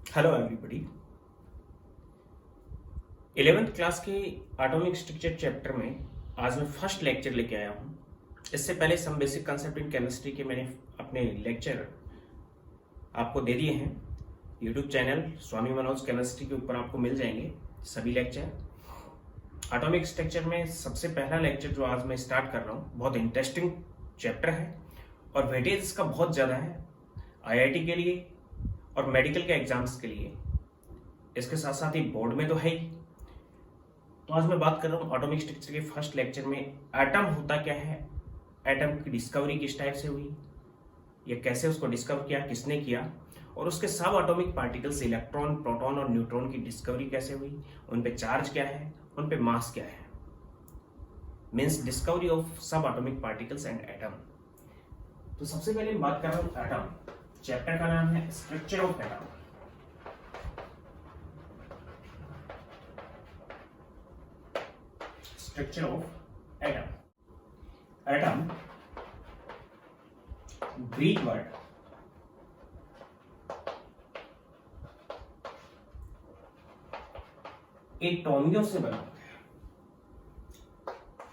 Hello everybody. 11th class के atomic structure chapter में आज मैं फर्स्ट लेक्चर लेके आया हूँ। इससे पहले some basic concept in chemistry के मैंने अपने लेक्चर आपको दे दिए हैं। YouTube channel Swami Manoj chemistry के ऊपर आपको मिल जाएंगे सभी लेक्चर। एटॉमिक स्ट्रक्चर में सबसे पहला लेक्चर जो आज मैं स्टार्ट कर रहा हूँ, बहुत इंटरेस्टिंग चैप्टर है और वेटेज इसका बहुत ज़्यादा है आईआईटी के लिए और मेडिकल के एग्जाम्स के लिए। इसके साथ साथ ही बोर्ड में तो है ही। तो आज मैं बात कर रहा हूँ एटॉमिक स्ट्रक्चर के फर्स्ट लेक्चर में एटम होता क्या है, एटम की डिस्कवरी किस टाइप से हुई, या कैसे उसको डिस्कवर किया, किसने किया, और उसके सब एटॉमिक पार्टिकल्स इलेक्ट्रॉन, प्रोटॉन और न्यूट्रॉन की डिस्कवरी कैसे हुई, उन पे चार्ज क्या है, उन पे मास क्या है, मीन्स डिस्कवरी ऑफ सब एटॉमिक पार्टिकल्स एंड एटम। तो सबसे पहले बात कर रहा हूँ एटम। चैप्टर का नाम है structure of atom. Structure of atom. Atom Greek word एटोमियो से बना होता है,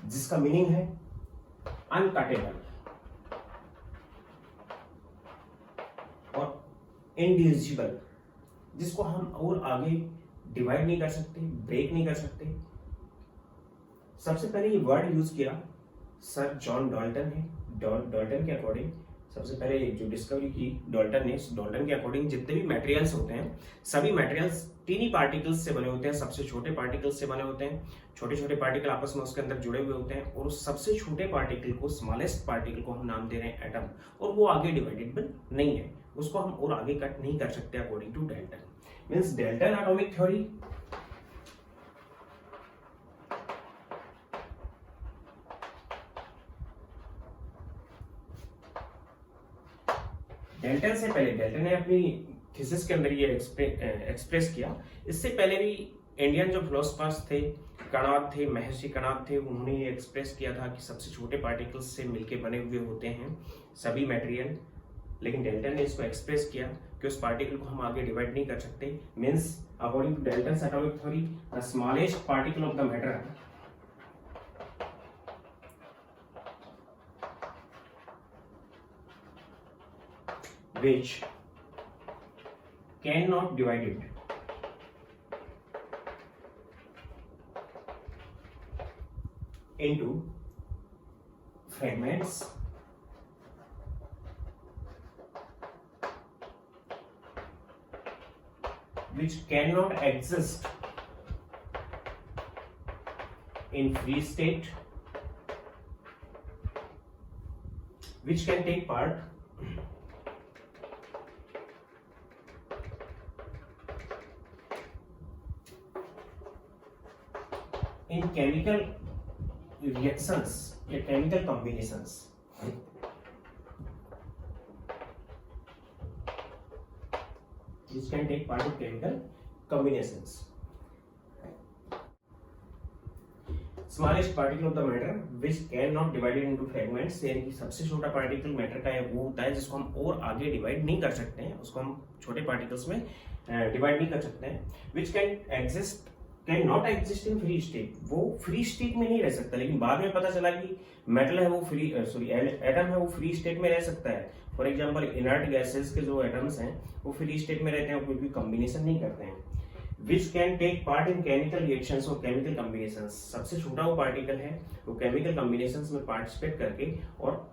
जिसका मीनिंग है अनकटेबल और इनडिविजिबल, जिसको हम और आगे डिवाइड नहीं कर सकते, ब्रेक नहीं कर सकते। सबसे पहले ये वर्ड यूज किया सर जॉन डाल्टन ने। डाल्टन के अकॉर्डिंग सबसे पहले जो डिस्कवरी की डाल्टन ने, डाल्टन के अकॉर्डिंग जितने भी मटेरियल्स होते हैं सभी मटेरियल्स टीनी पार्टिकल्स से बने होते हैं, सबसे छोटे पार्टिकल्स से बने होते हैं। छोटे छोटे पार्टिकल आपस में उसके अंदर जुड़े हुए होते हैं और उस सबसे छोटे पार्टिकल को, स्मॉलेस्ट पार्टिकल को हम नाम दे रहे हैं एटम, और वो आगे डिवाइडेबल नहीं है, उसको हम और आगे कट नहीं कर सकते according to Dalton. Means Dalton atomic theory Dalton से पहले, डाल्टन ने अपनी थीसिस के अंदर ये एक्सप्रेस किया। इससे पहले भी इंडियन जो फिलोसफर्स थे, कणाद थे, महर्षि कणाद थे, उन्होंने ये एक्सप्रेस किया था कि सबसे छोटे पार्टिकल्स से मिलके बने हुए होते हैं सभी मटेरियल। लेकिन डाल्टन ने इसको एक्सप्रेस किया कि उस पार्टिकल को हम आगे डिवाइड नहीं कर सकते। Means according to Dalton's atomic theory, the smallest particle of the matter which cannot divided into fragments which cannot exist in free state, which can take part in chemical reactions या chemical combinations। which can take part in chemical combinations। Smallest particle of the matter which can not divided into fragments, यानी कि सबसे छोटा particle matter का है वो होता है जिसको हम और आगे डिवाइड नहीं कर सकते हैं, उसको हम छोटे पार्टिकल्स में डिवाइड नहीं कर सकते हैं। Which can not exist in free state, वो फ्री स्टेट में नहीं रह सकता। लेकिन बाद में पता चला कि मेटल है वो एटम है वो फ्री स्टेट में रह सकता है। फॉर एग्जाम्पल इनर्ट गैसेस के जो एटम्स हैं वो फ्री स्टेट में रहते हैं, कोई भी कॉम्बिनेशन नहीं करते हैं। Which can take part in chemical reactions और केमिकल कॉम्बिनेशंस, सबसे छोटा वो पार्टिकल है वो केमिकल कॉम्बिनेशंस में पार्टिसिपेट करके और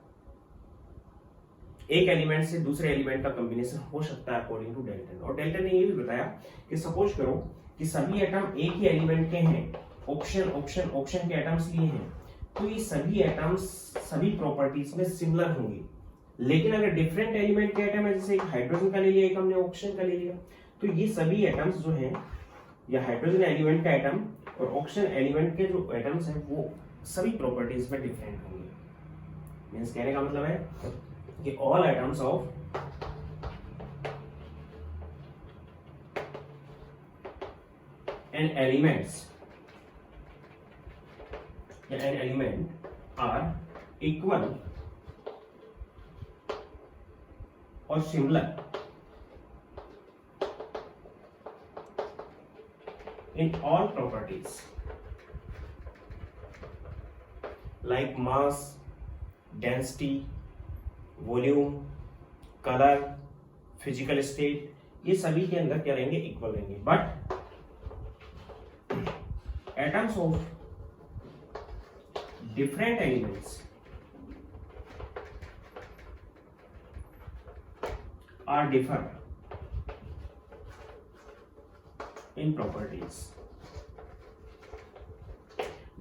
एक एलिमेंट से दूसरे एलिमेंट का कॉम्बिनेशन हो सकता है अकॉर्डिंग टू डाल्टन। और डाल्टन ने ये भी बताया कि सपोज करो कि सभी एटम एक ही एलिमेंट के हैं, ऑक्सीजन के एटम्स लिए हैं, तो ये सभी एटम्स सभी प्रॉपर्टीज में सिमिलर होंगे। लेकिन अगर डिफरेंट एलिमेंट के एटम है, जैसे एक हाइड्रोजन का ले लिया, एक हमने ऑक्सीजन का ले लिया, तो ये सभी एटम्स जो हैं, या हाइड्रोजन एलिमेंट का एटम और ऑक्सीजन एलिमेंट के जो एटम्स हैं वो सभी प्रॉपर्टीज में डिफरेंट होंगे। मींस कहने का मतलब है कि all atoms of an element are equal और similar in all properties like mass, density, volume, color, physical state, ये सभी के अंदर क्या रहेंगे, इक्वल रहेंगे. But atoms of different elements are differ in properties.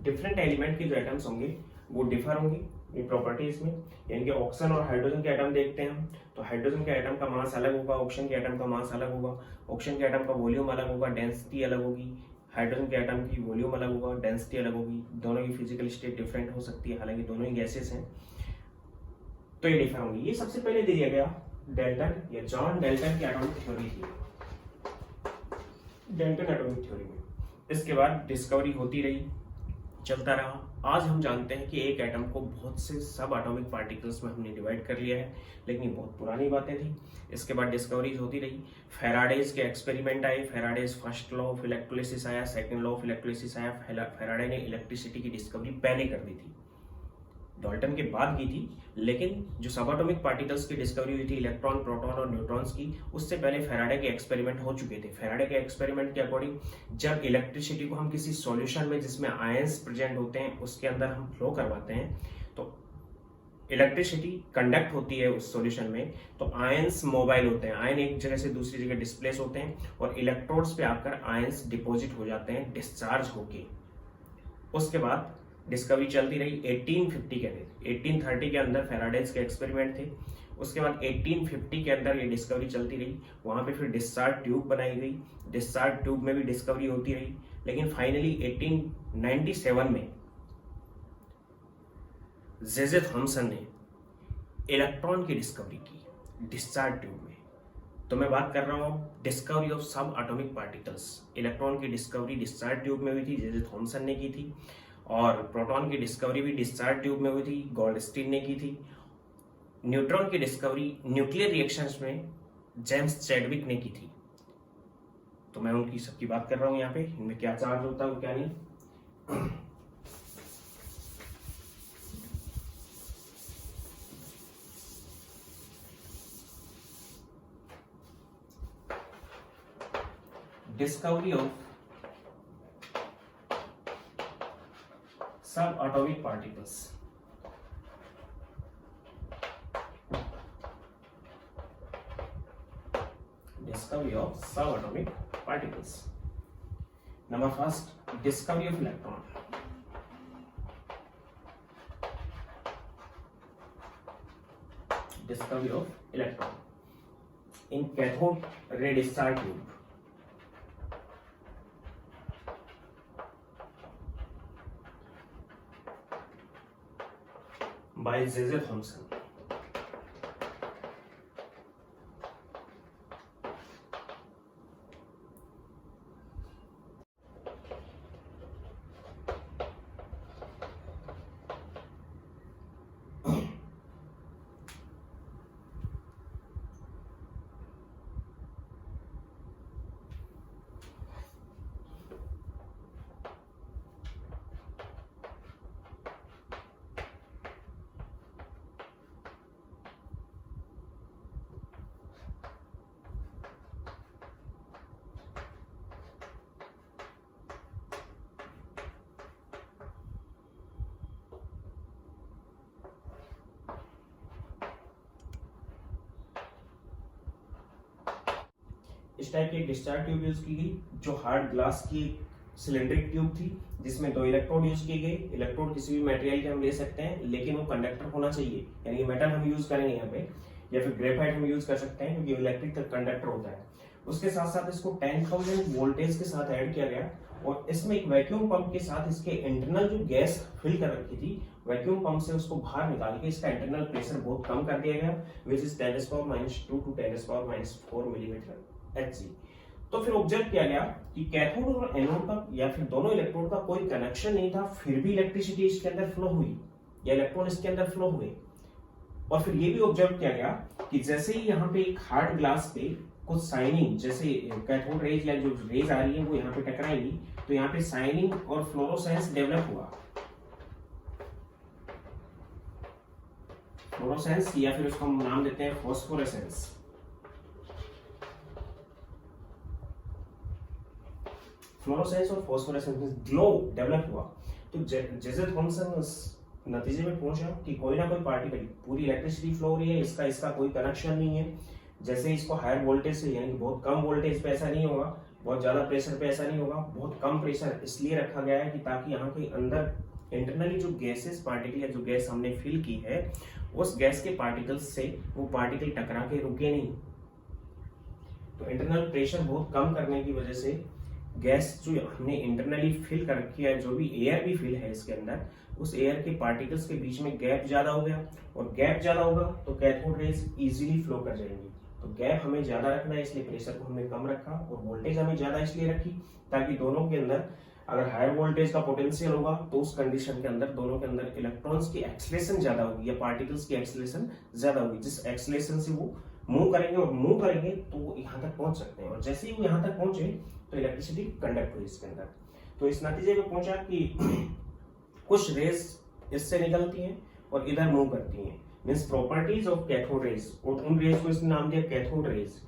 Different element के जो एटम्स होंगे वो डिफर होंगे इन प्रॉपर्टीज में. यानी कि ऑक्सीजन और हाइड्रोजन के एटम देखते हैं हम, तो हाइड्रोजन के एटम का मास अलग होगा, ऑक्सीजन के एटम का मास अलग होगा, ऑक्सीजन के एटम का वॉल्यूम अलग होगा, डेंसिटी अलग होगी, हाइड्रोजन के एटम की वॉल्यूम अलग होगा, डेंसिटी अलग होगी. दोनों की फिजिकल स्टेट डिफरेंट हो सकती है, हालांकि दोनों ही गैसेस हैं, तो ये डिफर होंगी. ये सबसे पहले दे दिया गया डेल्टन या जॉन डेल्टन की एटॉमिक थ्योरी थी, डेल्टन एटॉमिक थ्योरी में. इसके बाद डिस्कवरी होती रही, चलता रहा. आज हम जानते हैं कि एक एटम को बहुत से सब एटॉमिक पार्टिकल्स में हमने डिवाइड कर लिया है, लेकिन ये बहुत पुरानी बातें थी. इसके बाद डिस्कवरीज होती रही. फेराडेज के एक्सपेरिमेंट आए, Faraday's first law of electrolysis आया, सेकंड लॉ ऑफ इलेक्ट्रोलिसिस आया. फेराडे ने इलेक्ट्रिसिटी की डिस्कवरी पहले कर दी थी, डाल्टन के बाद की थी, लेकिन जो सब एटॉमिक पार्टिकल्स की डिस्कवरी हुई थी इलेक्ट्रॉन, प्रोटॉन और न्यूट्रॉन्स की, उससे पहले फेराडे के एक्सपेरिमेंट हो चुके थे. फेराडे के एक्सपेरिमेंट के अकॉर्डिंग जब इलेक्ट्रिसिटी को हम किसी सॉल्यूशन में जिसमें आयंस प्रेजेंट होते हैं उसके अंदर हम फ्लो करवाते हैं, तो इलेक्ट्रिसिटी कंडक्ट होती है उस सॉल्यूशन में, तो आयंस मोबाइल होते हैं, आयन एक जगह से दूसरी जगह डिस्प्लेस होते हैं और इलेक्ट्रोड्स पे आकर आयंस डिपॉजिट हो जाते हैं डिस्चार्ज होके. उसके बाद डिस्कवरी चलती रही 1850 के अंदर. 1830 के अंदर फेराडेज के एक्सपेरिमेंट थे. उसके बाद 1850 के अंदर ये डिस्कवरी चलती रही. वहां पे फिर डिस्चार्ज ट्यूब बनाई गई, डिस्चार्ज ट्यूब में भी डिस्कवरी होती रही. लेकिन फाइनली 1897 में जेजे थॉमसन ने इलेक्ट्रॉन की डिस्कवरी की डिस्चार्ज ट्यूब में. तो मैं बात कर रहा हूं डिस्कवरी ऑफ सब एटॉमिक पार्टिकल्स. इलेक्ट्रॉन की डिस्कवरी डिस्चार्ज ट्यूब में हुई थी, जेजे थॉमसन ने की थी. और प्रोटॉन की डिस्कवरी भी डिस्चार्ज ट्यूब में हुई थी, गोल्डस्टीन ने की थी. न्यूट्रॉन की डिस्कवरी न्यूक्लियर रिएक्शंस में जेम्स चैडविक ने की थी. तो मैं उनकी सबकी बात कर रहा हूं यहाँ पे, इनमें क्या चार्ज होता है क्या नहीं. Discovery of subatomic particles. Discovery of subatomic particles. Number first, discovery of electron. Discovery of electron in cathode ray discharge tube. By J.J. Thomson. इस टाइप की एक डिस्चार्ज ट्यूब यूज की गई, जो हार्ड ग्लास की सिलेंड्रिक ट्यूब थी, जिसमें 2 electrode use किए गए. इलेक्ट्रोड किसी भी मटेरियल के हम ले सकते हैं, लेकिन वो कंडक्टर होना चाहिए, यानी मेटल हम यूज करेंगे यहाँ पे, या फिर ग्रेफाइट हम यूज कर सकते हैं क्योंकि इलेक्ट्रिक कंडक्टर होता है. उसके साथ साथ इसको 10,000 वोल्टेज के साथ ऐड किया गया और इसमें एक वैक्यूम पंप के साथ इसके इंटरनल जो गैस फिल कर रखी थी, वैक्यूम पंप से उसको बाहर निकाल के इसका इंटरनल प्रेशर बहुत कम कर दिया गया, which is 10⁻² to 10⁻⁴ millimetre Hg. तो फिर ऑब्जर्व किया गया कि कैथोड और एनोड का या फिर दोनों इलेक्ट्रोड का कोई कनेक्शन नहीं था, फिर भी इलेक्ट्रिसिटी इसके अंदर फ्लो हुई या इलेक्ट्रॉन इसके अंदर फ्लो हुए. और फिर ये भी ऑब्जर्व किया गया कि जैसे ही यहाँ पे एक हार्ड ग्लास पे कुछ साइनिंग, जैसे कैथोड रेज या जो रेज आ रही है वो यहाँ पे टकराएंगी, तो यहाँ पे साइनिंग और फ्लोरोसेंस डेवलप हुआ। फ्लोरोसेंस या फिर उसको हम नाम देते हैं फॉस्फोरेसेंस। फ्लोरोसेंस और फॉस्फोरेसेंस में ग्लो डेवलप हुआ। तो जैसे थॉमसन उस नतीजे में पहुंचा कि कोई ना कोई पार्टिकल, पूरी इलेक्ट्रिसिटी फ्लो हो रही है, इसका कोई कनेक्शन नहीं है। जैसे इसको हायर वोल्टेज से, यानी बहुत कम वोल्टेज पे ऐसा नहीं होगा, बहुत ज्यादा प्रेशर पे ऐसा नहीं होगा, बहुत कम प्रेशर इसलिए रखा गया है कि ताकि यहाँ के अंदर इंटरनली जो गैसेस पार्टिकल या जो गैस हमने फिल की है उस गैस के पार्टिकल्स से वो पार्टिकल टकरा के रुके नहीं। तो इंटरनल प्रेशर बहुत कम करने की वजह से गैस जो हमने इंटरनली फिल कर रखी है, जो भी एयर भी फिल है इसके अंदर, उस एयर के पार्टिकल्स के बीच में गैप ज्यादा हो गया, और गैप ज्यादा होगा तो कैथोड रेज इजीली फ्लो कर जाएंगी। तो गैप हमें ज्यादा रखना है, इसलिए प्रेशर को हमने कम रखा, और वोल्टेज हमें ज्यादा इसलिए रखी ताकि दोनों के अंदर अगर हायर वोल्टेज का पोटेंशियल होगा तो उस कंडीशन के अंदर दोनों के अंदर इलेक्ट्रॉन्स की एक्सीलरेशन ज्यादा होगी या पार्टिकल्स की एक्सीलरेशन ज्यादा होगी, जिस एक्सीलरेशन से वो मूव करेंगे, और मूव करेंगे तो वो यहाँ तक पहुंच सकते हैं, और जैसे ही वो यहाँ तक पहुंचे तो इलेक्ट्रिसिटी कंडक्ट हुई इसके अंदर। तो इस नतीजे में पहुंचा कि कुछ रेज इससे निकलती हैं और इधर मूव करती हैं, means properties of cathode raise, और उन रेज को इसने नाम दिया कैथोड रेज।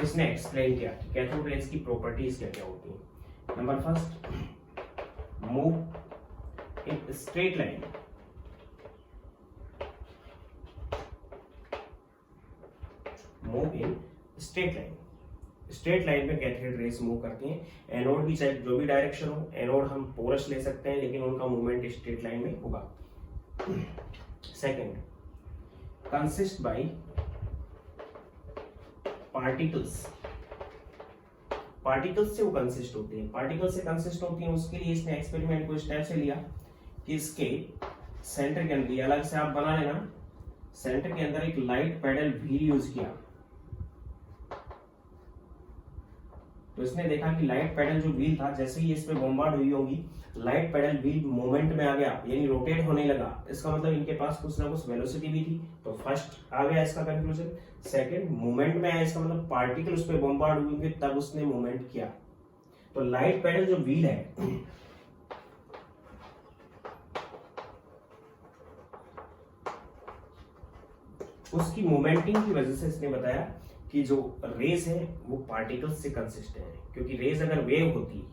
इसने एक्सप्लेन किया कि कैथोड रेज की प्रॉपर्टीज क्या क्या होती हैं। Number first, move in straight line. Move in straight line, straight line में कैथोड रेज मूव करती हैं। एनोड भी चाहे जो भी डायरेक्शन हो, एनोड हम पोरस ले सकते हैं लेकिन उनका मूवमेंट स्ट्रेट लाइन में होगा। Second, consist by particles. Particles से वो कंसिस्ट होती है, पार्टिकल्स से कंसिस्ट होती है। उसके लिए इसने एक्सपेरिमेंट को इस टाइप से लिया कि इसके सेंटर के अंदर, अलग से आप बना लेना, सेंटर के अंदर एक लाइट पेडल व्हील यूज किया। तो इसने देखा कि लाइट पेडल जो व्हील था, जैसे ही इस पे बॉम्बार्ड हुई होगी, लाइट पेडल व्हील मोमेंट में आ गया, यानी रोटेट होने लगा। इसका मतलब इनके पास कुछ ना कुछ वेलोसिटी भी थी। तो फर्स्ट आ गया इसका कंक्लूजन। सेकंड, मूवमेंट में आया, इसका मतलब पार्टिकल उस पे बॉम्बार्ड हुए तब उसने मूवमेंट किया। तो लाइट पेडल जो व्हील है उसकी मोमेंटिंग की वजह से इसने बताया कि जो रेस है वो पार्टिकल्स से कंसिस्ट है, क्योंकि रेस अगर वेव होती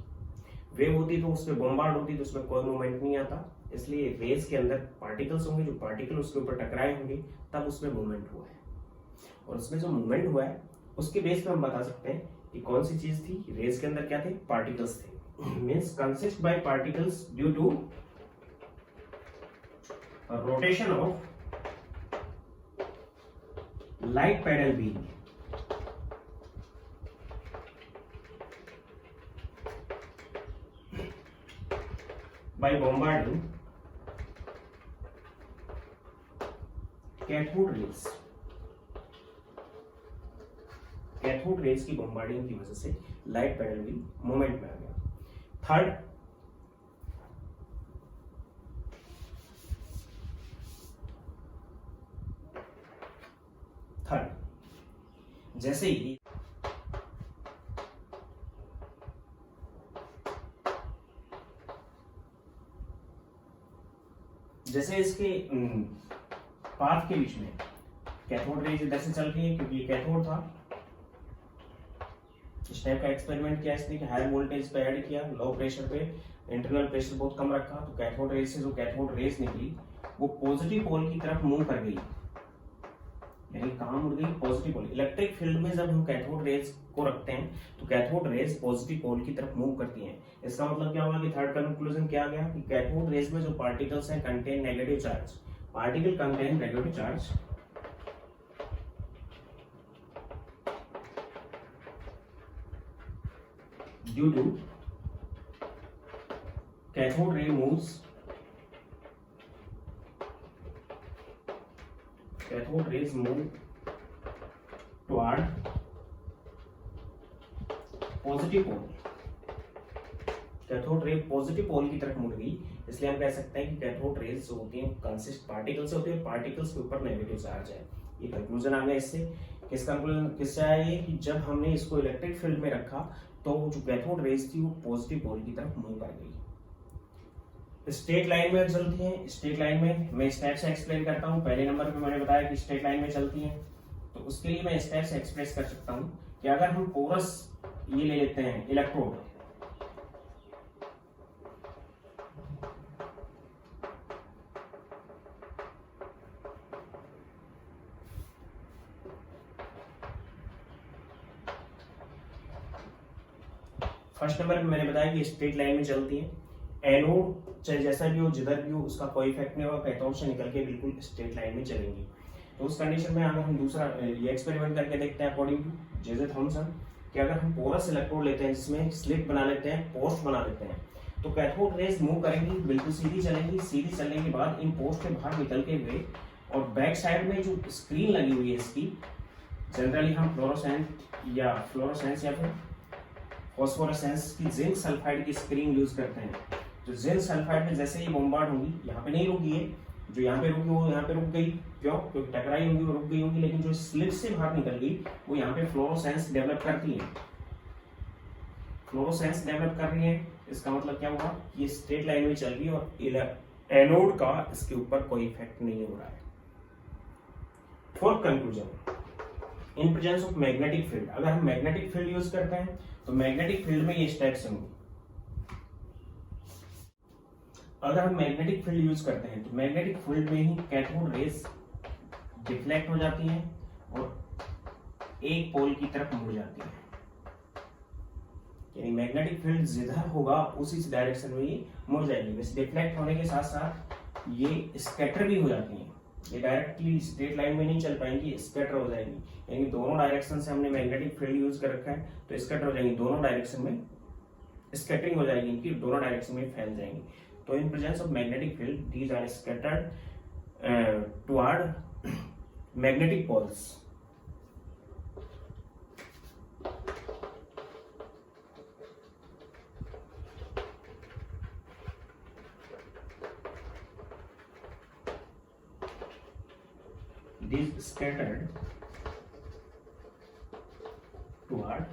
तो उसमें बॉम्बार्ड होती तो उसमें कोई मूवमेंट नहीं आता। इसलिए रेस के अंदर पार्टिकल्स होंगे, जो पार्टिकल उसके ऊपर टकराए होंगे तब उसमें मूवमेंट हुआ है। और उसमें जो मूवमेंट हुआ है उसके बेस पे हम बता सकते हैं कि कौन सी चीज थी। रेस के अंदर क्या थे? पार्टिकल्स थे। Means consist by particles due to rotation of light paddle wheel. by bombarding cathode rays. Cathode rays की बॉम्बार्डिंग की वजह से लाइट पेडल व्हील मूवमेंट में आ गया। थर्ड, जैसे ही इसके पाथ के बीच में कैथोड रेज इधर से चल रही है, क्योंकि ये कैथोड था। इस टाइप का एक्सपेरिमेंट किया इसने कि हायर वोल्टेज पे ऐड किया, लो प्रेशर पे इंटरनल प्रेशर बहुत कम रखा, तो कैथोड रेज से जो कैथोड रेज निकली वो पॉजिटिव पोल की तरफ मूव कर गई। यानी कहां मुड़ गई? पॉजिटिव पोल। इलेक्ट्रिक फील्ड में जब हम कैथोड रेज को रखते हैं तो कैथोड रेज पॉजिटिव पोल की तरफ मूव करती हैं। इसका मतलब क्या होगा कि थर्ड कंक्लूजन क्या आ गया कि कैथोड रेज में जो पार्टिकल्स हैं contain negative charge. Particle contain negative charge due to cathode ray moves, cathode rays move toward positive pole, cathode ray positive pole की तरफ मुड़ गई, इसलिए हम कह सकते हैं कि कैथोड रेज जो होती हैं कंसिस्ट पार्टिकल से होती है, पार्टिकल्स के ऊपर नेगेटिव चार्ज है। ये कंक्लूजन आ गया इससे। किससे आया ये कि जब हमने इसको इलेक्ट्रिक फील्ड में रखा तो जो कैथोड रेज थी वो पॉजिटिव पोल की तरफ मूव कर गई। स्ट्रेट लाइन में चलती है। स्ट्रेट लाइन में मैं स्टेप से एक्सप्लेन करता हूँ। पहले नंबर पे मैंने बताया कि स्ट्रेट लाइन में चलती है, तो उसके लिए मैं स्टेप से एक्सप्रेस कर सकता हूँ कि अगर हम पोरस ये ले लेते हैं इलेक्ट्रोड, फर्स्ट नंबर पे मैंने बताया कि स्ट्रेट लाइन में चलती है। एनोड चाहे जैसा भी हो, जिधर भी हो, उसका कोई इफेक्ट नहीं होगा, कैथोड से निकल के बिल्कुल स्ट्रेट लाइन में चलेंगी। तो उस कंडीशन में अगर हम दूसरा ये एक्सपेरिमेंट करके देखते हैं अकॉर्डिंग टू जेजे थॉमसन कि अगर हम पोरस इलेक्ट्रोड लेते हैं जिसमें स्लिट बना लेते हैं, पोस्ट बना लेते हैं, तो कैथोड रेज मूव करेंगी, बिल्कुल सीधी चलेंगी। सीधी चलने के बाद इन पोस्ट के बाहर निकल के हुए और बैक साइड में जो स्क्रीन लगी हुई है इसकी, जनरली हम फ्लोरोसेंस या फिर फॉस्फोरेसेंस की जिंक सल्फाइड की स्क्रीन यूज करते हैं। जो जिंक सल्फाइड में जैसे ही बॉम्बार्ड होगी, यहाँ पे नहीं रुकी है, जो यहाँ पे रुकी वो यहाँ पे रुक गई, क्यों? क्योंकि टकराई होगी वो रुक गई होगी, लेकिन जो स्लिट से बाहर निकल गई वो यहाँ पे फ्लोरोसेंस डेवलप करती है। फ्लोरोसेंस डेवलप कर रही है, इसका मतलब क्या हुआ? ये स्ट्रेट लाइन में चल रही है और एनोड का इसके ऊपर कोई इफेक्ट नहीं हो रहा है। Fourth conclusion, in presence of magnetic field, अगर हम मैग्नेटिक फील्ड यूज करते हैं तो मैग्नेटिक फील्ड में ये स्टेप्स होंगे। अगर हम मैग्नेटिक फील्ड यूज करते हैं तो मैग्नेटिक फील्ड में ही कैथोड रेज डिफ्लेक्ट हो जाती हैं और एक पोल की तरफ मुड़ जाती है। यानी मैग्नेटिक फील्ड जिधर होगा उसी डायरेक्शन में ये मुड़ जाएगी। वैसे डिफ्लेक्ट होने के साथ साथ ये स्कैटर भी हो जाती हैं, ये डायरेक्टली स्ट्रेट लाइन में नहीं चल पाएंगी, स्कैटर हो जाएंगी। यानी दोनों डायरेक्शन से हमने मैग्नेटिक फील्ड यूज कर रखा है तो स्कैटर हो जाएंगी, दोनों डायरेक्शन में स्कैटरिंग हो जाएगी, इनकी दोनों डायरेक्शन में फैल जाएंगी। तो in presence of magnetic field these are scattered toward magnetic poles. These scattered toward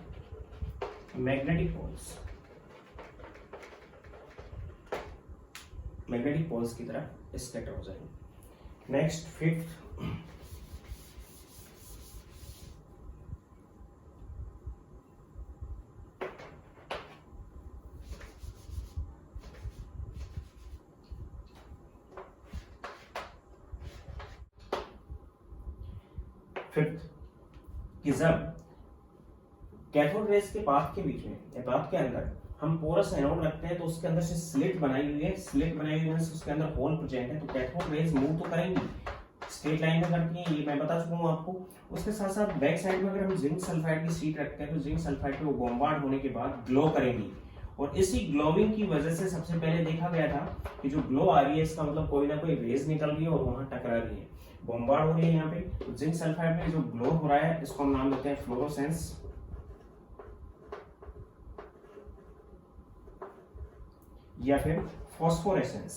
magnetic poles, magnetic poles की तरफ स्कैटर हो जाएंगे। नेक्स्ट फिफ्थ, कि जब कैथोड रेज के पाथ के बीच में या पाथ के अंदर हम पोरस एनोड रखते हैं तो उसके अंदर से स्लिट बनाई हुई है, स्लिट बनाई हुई है उसके अंदर होल प्रेजेंट है, तो कैथोड रेज मूव तो करेंगी, स्ट्रेट लाइन में करती है, ये मैं बता चुका हूँ आपको। उसके साथ साथ बैक साइड में अगर हम जिंक सल्फाइड की शीट रखते हैं तो जिंक सल्फाइड पे वो बॉम्बार्ड होने के बाद ग्लो करेंगी, और इसी ग्लोविंग की वजह से सबसे पहले देखा गया था कि जो ग्लो आ रही है इसका मतलब कोई ना कोई रेज निकल रही है और वहां टकरा रही है, बॉम्बार्ड हो रही है यहाँ पे। तो जिंक सल्फाइड में जो ग्लो हो रहा है इसको हम नाम देते हैं फ्लोरोसेंस, या फिर फॉस्फोरेसेंस।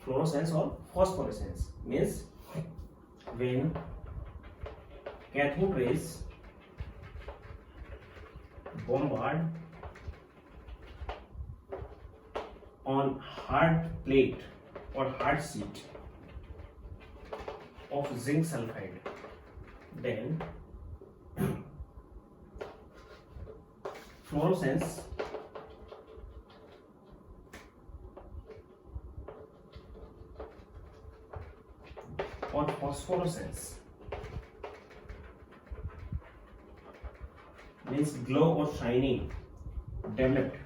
फ्लोरोसेंस और phosphorescence means when cathode rays bombard on hard plate or hard sheet of zinc sulfide, then fluorescence or phosphorescence means glow or shining developed,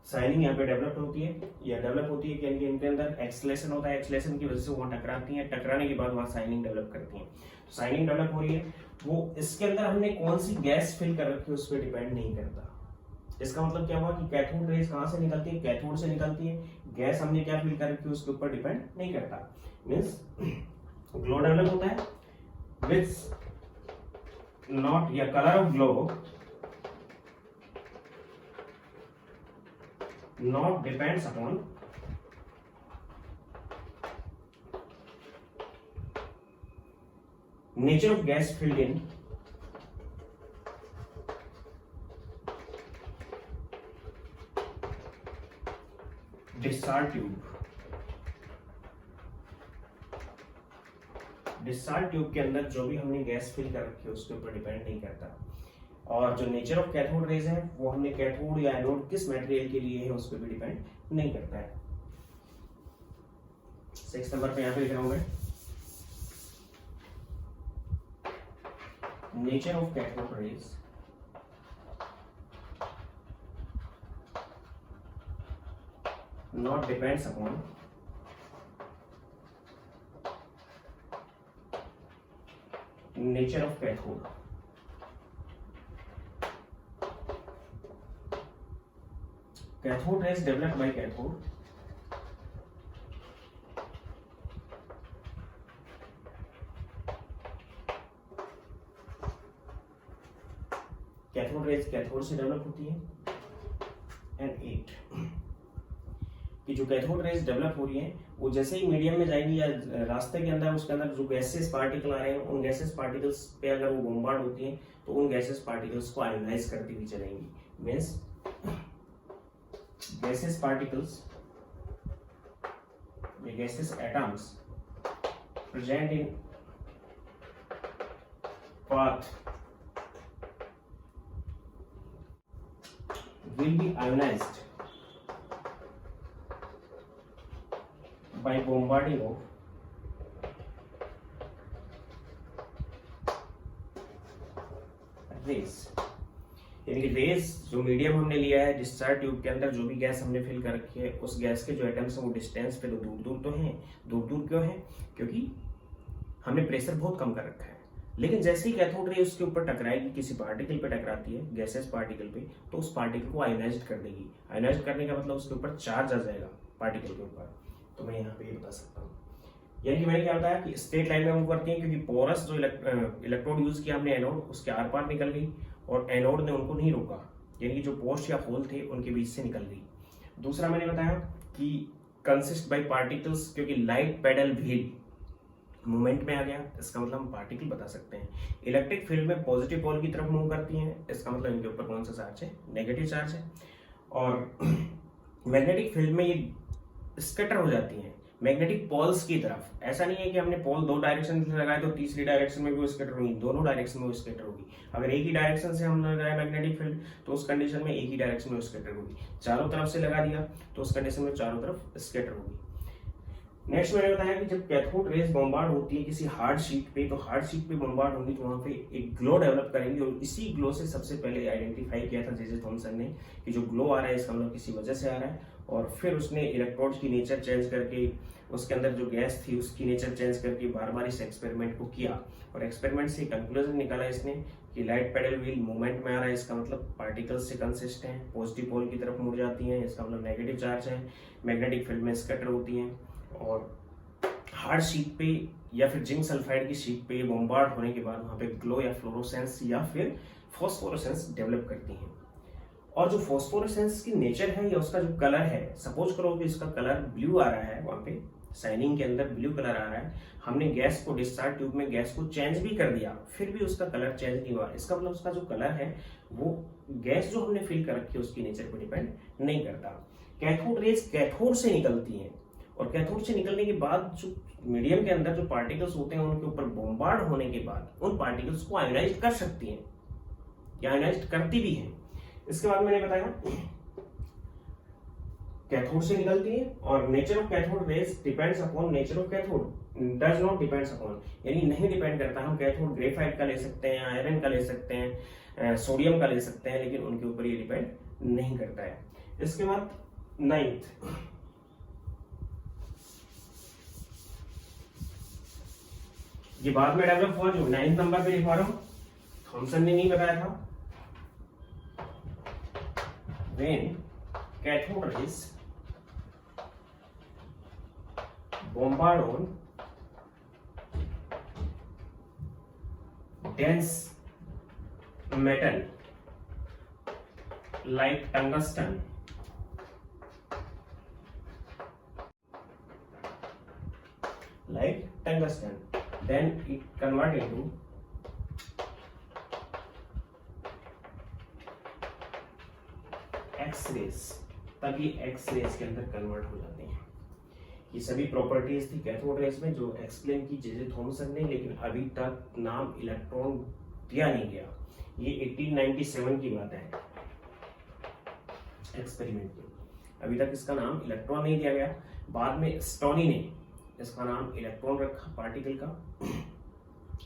shining यहाँ पे डेवलप होती है या डेवलप होती है कि इनके अंदर एक्सलेशन होता है, एक्सलेशन की वजह से वहाँ टकराती हैं, टकराने के बाद वहाँ शाइनिंग डेवलप करती हैं। तो शाइनिंग डेवलप हो रही है, वो इसके अंदर हमने कौन सी गैस फिल कर रखी है उस पर डिपेंड नहीं करता। इसका मतलब क्या हुआ कि कैथोड रेज कहाँ से निकलती है, कैथोड से निकलती है, गैस हमने क्या फिल कर रखी है उसके ऊपर डिपेंड नहीं करता। मीन्स ग्लो डेवलप होता है विथ not या color of glow not depends upon nature of gas filled in discharge tube के अंदर जो भी हमने गैस फिल कर रखी है उसके ऊपर डिपेंड नहीं करता। और जो नेचर ऑफ कैथोड रेज है वो हमने कैथोड या एनोड किस मटेरियल के लिए है उस पर भी डिपेंड नहीं करता है। 6 नंबर पे यहाँ पे लिख रहा हूं मैं, nature of cathode raise not depends upon nature of cathode। Cathode rays developed by cathode cathode rays cathode से डेवलप होती है। एंड 8 कि जो कैथोड रेज डेवलप हो रही है वो जैसे ही मीडियम में जाएंगी या रास्ते के अंदर उसके अंदर जो गैसेस पार्टिकल आ रहे हैं उन गैसेस पार्टिकल्स पे अगर वो बॉम्बार्ड होती हैं तो उन गैसेस पार्टिकल्स को आयोनाइज करती हुई चलेंगी। मीन्स गैसेस पार्टिकल्स या gases atoms present in path will be ionized by bombarding of rays. यानी कि रेज जो मीडियम हमने लिया है डिस्चार्ज ट्यूब के अंदर जो भी गैस हमने फिल कर रखी है उस गैस के जो एटम्स हैं वो डिस्टेंस पे तो दूर दूर तो हैं। दूर दूर क्यों है? क्योंकि हमने प्रेशर बहुत कम कर रखा है। लेकिन जैसे ही कैथोड रे उसके ऊपर टकराएगी, किसी पार्टिकल पे टकराती है, गैसेस पार्टिकल पे, तो उस पार्टिकल को आयोनाइज्ड कर देगी। आयोनाइज्ड करने का मतलब उसके ऊपर चार्ज आ जाएगा पार्टिकल के ऊपर। तो मैं यहाँ पे ये बता सकता हूँ। यानी कि मैंने क्या बताया कि स्ट्रेट लाइन में मूव करती है क्योंकि पोरस जो इलेक्ट्रोड यूज किया हमने एनोड उसके आर पार निकल गई और एनोड ने उनको नहीं रोका, यानी कि जो पोर्स या होल थे उनके बीच से निकल गई। दूसरा मैंने बताया कि कंसिस्ट बाई पार्टिकल्स, क्योंकि लाइट पेडल व्हील मूवमेंट में आ गया, इसका मतलब हम पार्टिकल बता सकते हैं। इलेक्ट्रिक फील्ड में पॉजिटिव पोल की तरफ मूव करती हैं, इसका मतलब इनके ऊपर कौन सा चार्ज है? नेगेटिव चार्ज है। और मैग्नेटिक फील्ड में ये स्कैटर हो जाती हैं मैग्नेटिक पोल्स की तरफ। ऐसा नहीं है कि हमने पोल 2 डायरेक्शन से लगाए तो तीसरी डायरेक्शन में भी वो स्कैटर होगी, दोनों डायरेक्शन में वो स्कैटर होगी। अगर एक ही डायरेक्शन से हमने लगाया मैग्नेटिक फील्ड तो उस कंडीशन में एक ही डायरेक्शन में स्कैटर होगी। चारों तरफ से लगा दिया तो उस कंडीशन में चारों तरफ स्कैटर होगी। नेक्स्ट मैंने बताया कि जब कैथोड रेज बॉम्बार्ड होती है किसी हार्ड शीट पे, तो हार्ड शीट पे बॉम्बार्ड होंगी तो वहां पे एक ग्लो डेवलप करेंगी और इसी ग्लो से सबसे पहले आइडेंटिफाई किया था जे थॉमसन ने कि जो ग्लो आ रहा है इसका मतलब किसी वजह से आ रहा है। और फिर उसने इलेक्ट्रोड्स की नेचर चेंज करके उसके अंदर जो गैस थी उसकी नेचर चेंज करके बार बार इस एक्सपेरिमेंट को किया और एक्सपेरिमेंट से कंक्लूजन निकाला इसने कि लाइट पेडल व्हील मूवमेंट में आ रहा है, इसका मतलब पार्टिकल्स से कंसिस्ट है, पॉजिटिव पोल की तरफ मुड़ जाती हैं, इसका मतलब नेगेटिव चार्ज है, मैग्नेटिक फील्ड में स्कैटर होती हैं और हार्ड शीट पे या फिर जिंक सल्फाइड की शीट पे बॉम्बार्ड होने के बाद वहां पे ग्लो या फ्लोरोसेंस या फिर फॉस्फोरेसेंस डेवलप करती हैं। और जो फॉस्फोरेसेंस की नेचर है या उसका जो कलर है, सपोज करो कि इसका कलर ब्लू आ रहा है, वहां पे शाइनिंग के अंदर ब्लू कलर आ रहा है, हमने गैस को डिस्चार्ज ट्यूब में गैस को चेंज भी कर दिया फिर भी उसका कलर चेंज नहीं हुआ, इसका मतलब उसका जो कलर है वो गैस जो हमने फिल कर रखी है उसकी नेचर पर डिपेंड नहीं करता। कैथोड रेज कैथोड से निकलती हैं और कैथोड से निकलने के बाद जो मीडियम के अंदर जो पार्टिकल्स होते हैं उनके ऊपर बॉम्बार्ड होने के बाद उन पार्टिकल्स को आयोनाइज कर सकती हैं या आयोनाइज करती भी हैं। इसके बाद मैंने बताया कैथोड से निकलती है और nature of cathode raise depends upon nature of cathode, does not depends upon, यानी नहीं डिपेंड करता। हम कैथोड ग्रेफाइट का ले सकते हैं, आयरन का ले सकते हैं, सोडियम का ले सकते हैं, लेकिन उनके ऊपर ये डिपेंड नहीं करता है। इसके बाद 9th, ये बाद में डेवलप हुआ, जो 9th नंबर पे लिखवा रहा हूं, थॉमसन ने नहीं बताया था। When cathode rays bombard on dense metal like tungsten then it convert into X-rays, तब ये एक्स-रेज के अंदर कन्वर्ट हो जाते हैं। ये सभी प्रॉपर्टीज थी कैथोड रेज में जो एक्सप्लेन की जे थॉमसन ने, लेकिन अभी तक नाम इलेक्ट्रॉन दिया नहीं गया। ये 1897 की बात है एक्सपेरिमेंट की, अभी तक इसका नाम इलेक्ट्रॉन नहीं दिया गया। बाद में स्टोनी ने इसका नाम इलेक्ट्रॉन रखा पार्टिकल का,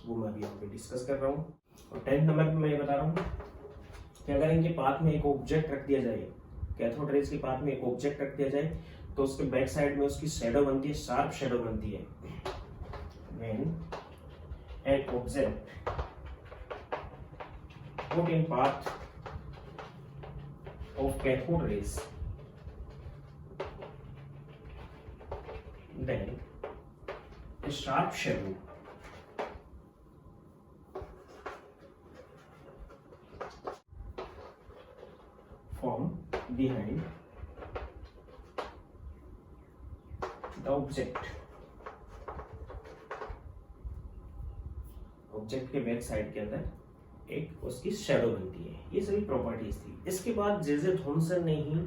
वो मैं अभी यहाँ पे डिस्कस कर रहा हूँ। और 10th नंबर पे मैं ये बता रहा हूँ कि अगर इनके पाथ में एक ऑब्जेक्ट रख दिया जाए, कैथोड रेज के पाथ में एक ऑब्जेक्ट रख दिया जाए, तो उसके बैक साइड में उसकी शैडो बनती है, शार्प शैडो बनती है। When an object put in path of cathode rays, then a sharp shadow form behind the object के बैक साइड के अंदर एक उसकी शैडो बनती है। ये सभी प्रॉपर्टीज थी। इसके बाद जे थॉमसन ने ही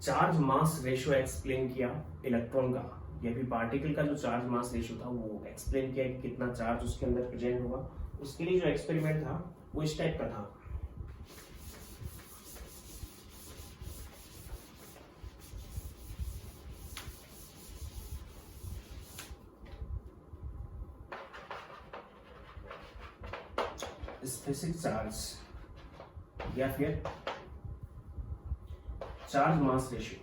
चार्ज मास रेशियो एक्सप्लेन किया इलेक्ट्रॉन का, या फिर पार्टिकल का जो चार्ज मास रेशियो था वो एक्सप्लेन किया कि कितना चार्ज उसके अंदर प्रेजेंट होगा। उसके लिए जो एक्सपेरिमेंट था वो इस टाइप का था। स्पेसिफिक चार्ज या फिर चार्ज मास रेशियो,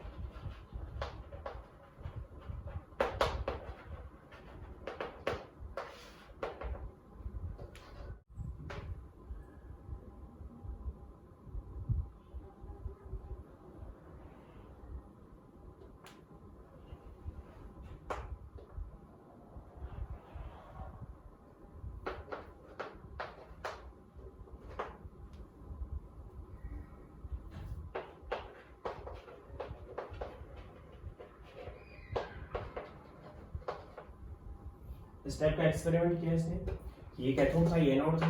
इस टाइप का एक्सपेरिमेंट किया इसने। ये कैथोड था, ये एनोड था,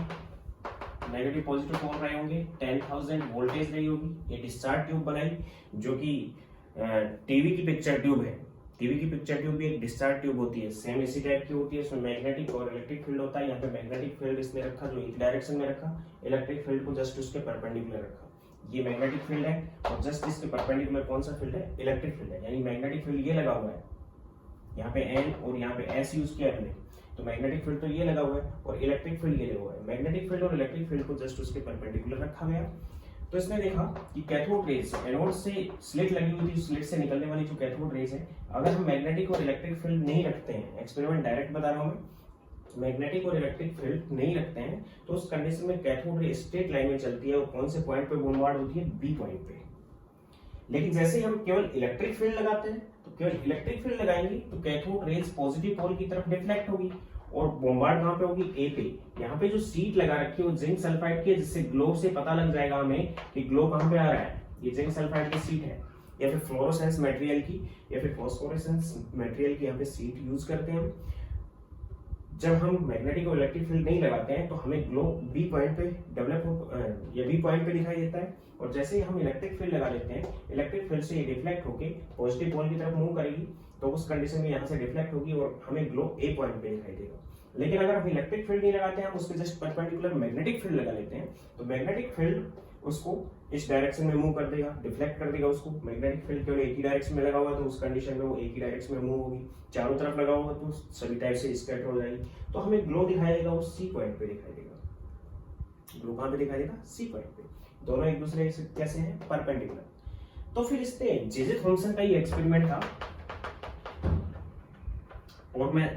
नेगेटिव पॉजिटिव पोल रहे होंगे, 10,000 वोल्टेज रही होगी। ये डिस्चार्ज ट्यूब बनाई जो कि टीवी की पिक्चर ट्यूब है। टीवी की पिक्चर ट्यूब भी एक डिस्चार्ज ट्यूब होती है, सेम इसी टाइप की होती है। इसमें मैग्नेटिक और इलेक्ट्रिक फील्ड होता है। यहाँ पे मैग्नेटिक फील्ड इसने रखा जो एक डायरेक्शन में रखा, इलेक्ट्रिक फील्ड को जस्ट उसके परपेंडिकुलर रखा। ये मैग्नेटिक फील्ड है और जस्ट इसके परपेंडिकुलर कौन सा फील्ड है? इलेक्ट्रिक फील्ड है। यानी मैग्नेटिक फील्ड ये लगा हुआ है, यहाँ पे एन और यहाँ पे एस यूज किया हमने, तो मैग्नेटिक फील्ड तो ये लगा हुआ है और इलेक्ट्रिक फील्ड ये लगा हुआ है। मैग्नेटिक फील्ड और इलेक्ट्रिक फील्ड को जस्ट उसके परपेंडिकुलर रखा गया। तो इसने देखा कि कैथोड रेज, एनोड से स्लिट लगी हुई थी, स्लिट से निकलने वाली जो कैथोड रेज है, अगर हम मैग्नेटिक और इलेक्ट्रिक फील्ड नहीं रखते हैं, एक्सपेरिमेंट डायरेक्ट बता रहा हूं मैं, मैग्नेटिक और इलेक्ट्रिक फील्ड नहीं रखते हैं, तो उस कंडीशन में कैथोड रे स्ट्रेट लाइन में चलती है और कौन से पॉइंट पे बॉम्बार्ड होती है? बी पॉइंट पे। लेकिन जैसे ही हम केवल इलेक्ट्रिक फील्ड लगाते हैं, तो केवल इलेक्ट्रिक फील्ड लगाएंगे तो कैथोड रेज पॉजिटिव पोल की तरफ डिफ्लेक्ट होगी और बॉम्बार्ड कहां पे होगी? ए पे। यहाँ पे जो सीट लगा रखी है वो जिंक सल्फाइड की है, जिससे ग्लो से पता लग जाएगा हमें कि ग्लो कहां पे आ रहा है। ये जिंक सल्फाइड की सीट है, या फिर फ्लोरोसेंस मटेरियल की या फिर फॉस्फोरेसेंस मटेरियल की यहाँ पे सीट यूज करते हैं। जब हम मैग्नेटिक और इलेक्ट्रिक फील्ड नहीं लगाते हैं तो हमें ग्लो बी पॉइंट पे डेवलप या बी पॉइंट पे दिखाई देता है, और जैसे ही हम इलेक्ट्रिक फील्ड लगा लेते हैं, इलेक्ट्रिक फील्ड से ये डिफ्लेक्ट होके पॉजिटिव पोल की तरफ मूव करेगी, तो उस कंडीशन में यहाँ से डिफ्लेक्ट होगी और हमें ग्लो ए पॉइंट पे दिखाई देगा। लेकिन अगर हम इलेक्ट्रिक फील्ड नहीं लगाते हैं, हम उसके जस्ट परपेंडिकुलर मैग्नेटिक फील्ड लगा लेते हैं, तो मैग्नेटिक फील्ड उसको इस डायरेक्शन में मूव कर देगा, डिफ्लेक्ट कर देगा उसको। मैग्नेटिक फील्ड केवल एक ही डायरेक्शन में लगा हुआ है तो उस कंडीशन में वो एक ही डायरेक्शन में मूव होगी। चारों तरफ लगा हुआ तो सभी टाइप से स्कैटर हो जाएगी, तो हमें ग्लो दिखाई देगा, वो सी पॉइंट पे दिखाई देगा। ग्लो कहां पे दिखाई देगा? सी पॉइंट पे। दोनों एक दूसरे से कैसे हैं? परपेंडिकुलर। तो फिर इससे जे थॉमसन का ये एक्सपेरिमेंट था, और मैं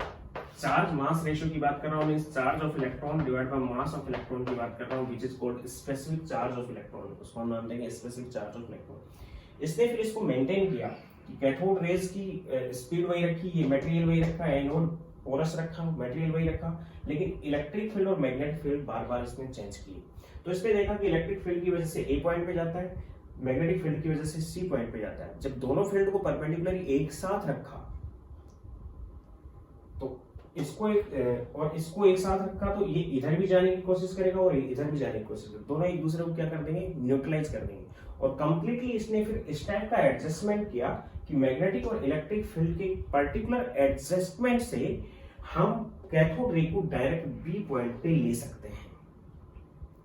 चार्ज मास रेशियो की बात कर रहा हूँ, means charge of electron divide by mass of electron की बात कर रहा हूँ, which is called specific charge of electron. उसको हम नाम देंगे स्पेसिफिक चार्ज ऑफ इलेक्ट्रॉन। इसने फिर इसको मेंटेन किया कि कैथोड रेज की स्पीड वही रखी, ये मटेरियल वही रखा, एनोड पोरस रखा, मटेरियल वही रखा, लेकिन इलेक्ट्रिक फील्ड और मैग्नेटिक फील्ड बार बार इसने चेंज किए। तो इसने देखा कि इलेक्ट्रिक फील्ड की वजह से ए पॉइंट पे जाता है, मैग्नेटिक फील्ड की वजह से सी पॉइंट पे जाता है। जब दोनों फील्ड को परपेंडिकुलरली एक साथ रखा तो इसको एक साथ रखा तो ये इधर भी जाने की कोशिश करेगा और इधर भी जाने की कोशिश करेगा, दोनों एक दूसरे को क्या कर देंगे, न्यूट्रलाइज कर देंगे। और कंप्लीटली इसने फिर इस टाइप का एडजस्टमेंट किया कि मैग्नेटिक और इलेक्ट्रिक फील्ड के पर्टिकुलर एडजस्टमेंट से हम कैथोड रे को डायरेक्ट बी पॉइंट पे ले सकते हैं।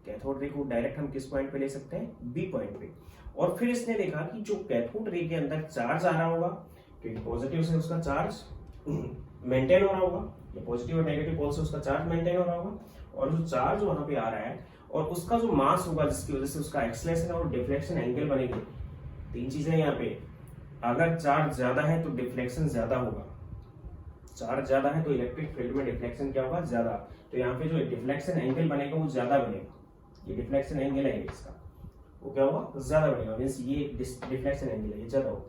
कैथोड रे को डायरेक्ट हम किस पॉइंट पे ले सकते हैं, बी पॉइंट पे। और फिर इसने देखा कि जो कैथोड रे के अंदर चार्ज आ रहा होगा, क्योंकि पॉजिटिव से उसका चार्ज मेंटेन हो रहा होगा, या पॉजिटिव और नेगेटिव पोल से उसका चार्ज मेंटेन हो रहा होगा, और जो चार्ज वहां पे आ रहा है और उसका जो मास होगा जिसकी वजह से उसका एक्सलेशन और डिफ्लेक्शन एंगल बनेंगे। तीन चीजें यहाँ पे, अगर चार्ज ज्यादा है तो डिफ्लेक्शन ज्यादा होगा, चार्ज ज्यादा है तो इलेक्ट्रिक फील्ड में डिफ्लेक्शन क्या होगा, ज्यादा। तो यहाँ पे जो डिफ्लेक्शन एंगल बनेगा वो ज्यादा बनेगा, ये डिफ्लेक्शन एंगल है इसका, वो क्या होगा, ज्यादा बनेगा। मींस ये डिफ्लेक्शन एंगल है, ये ज्यादा होगा।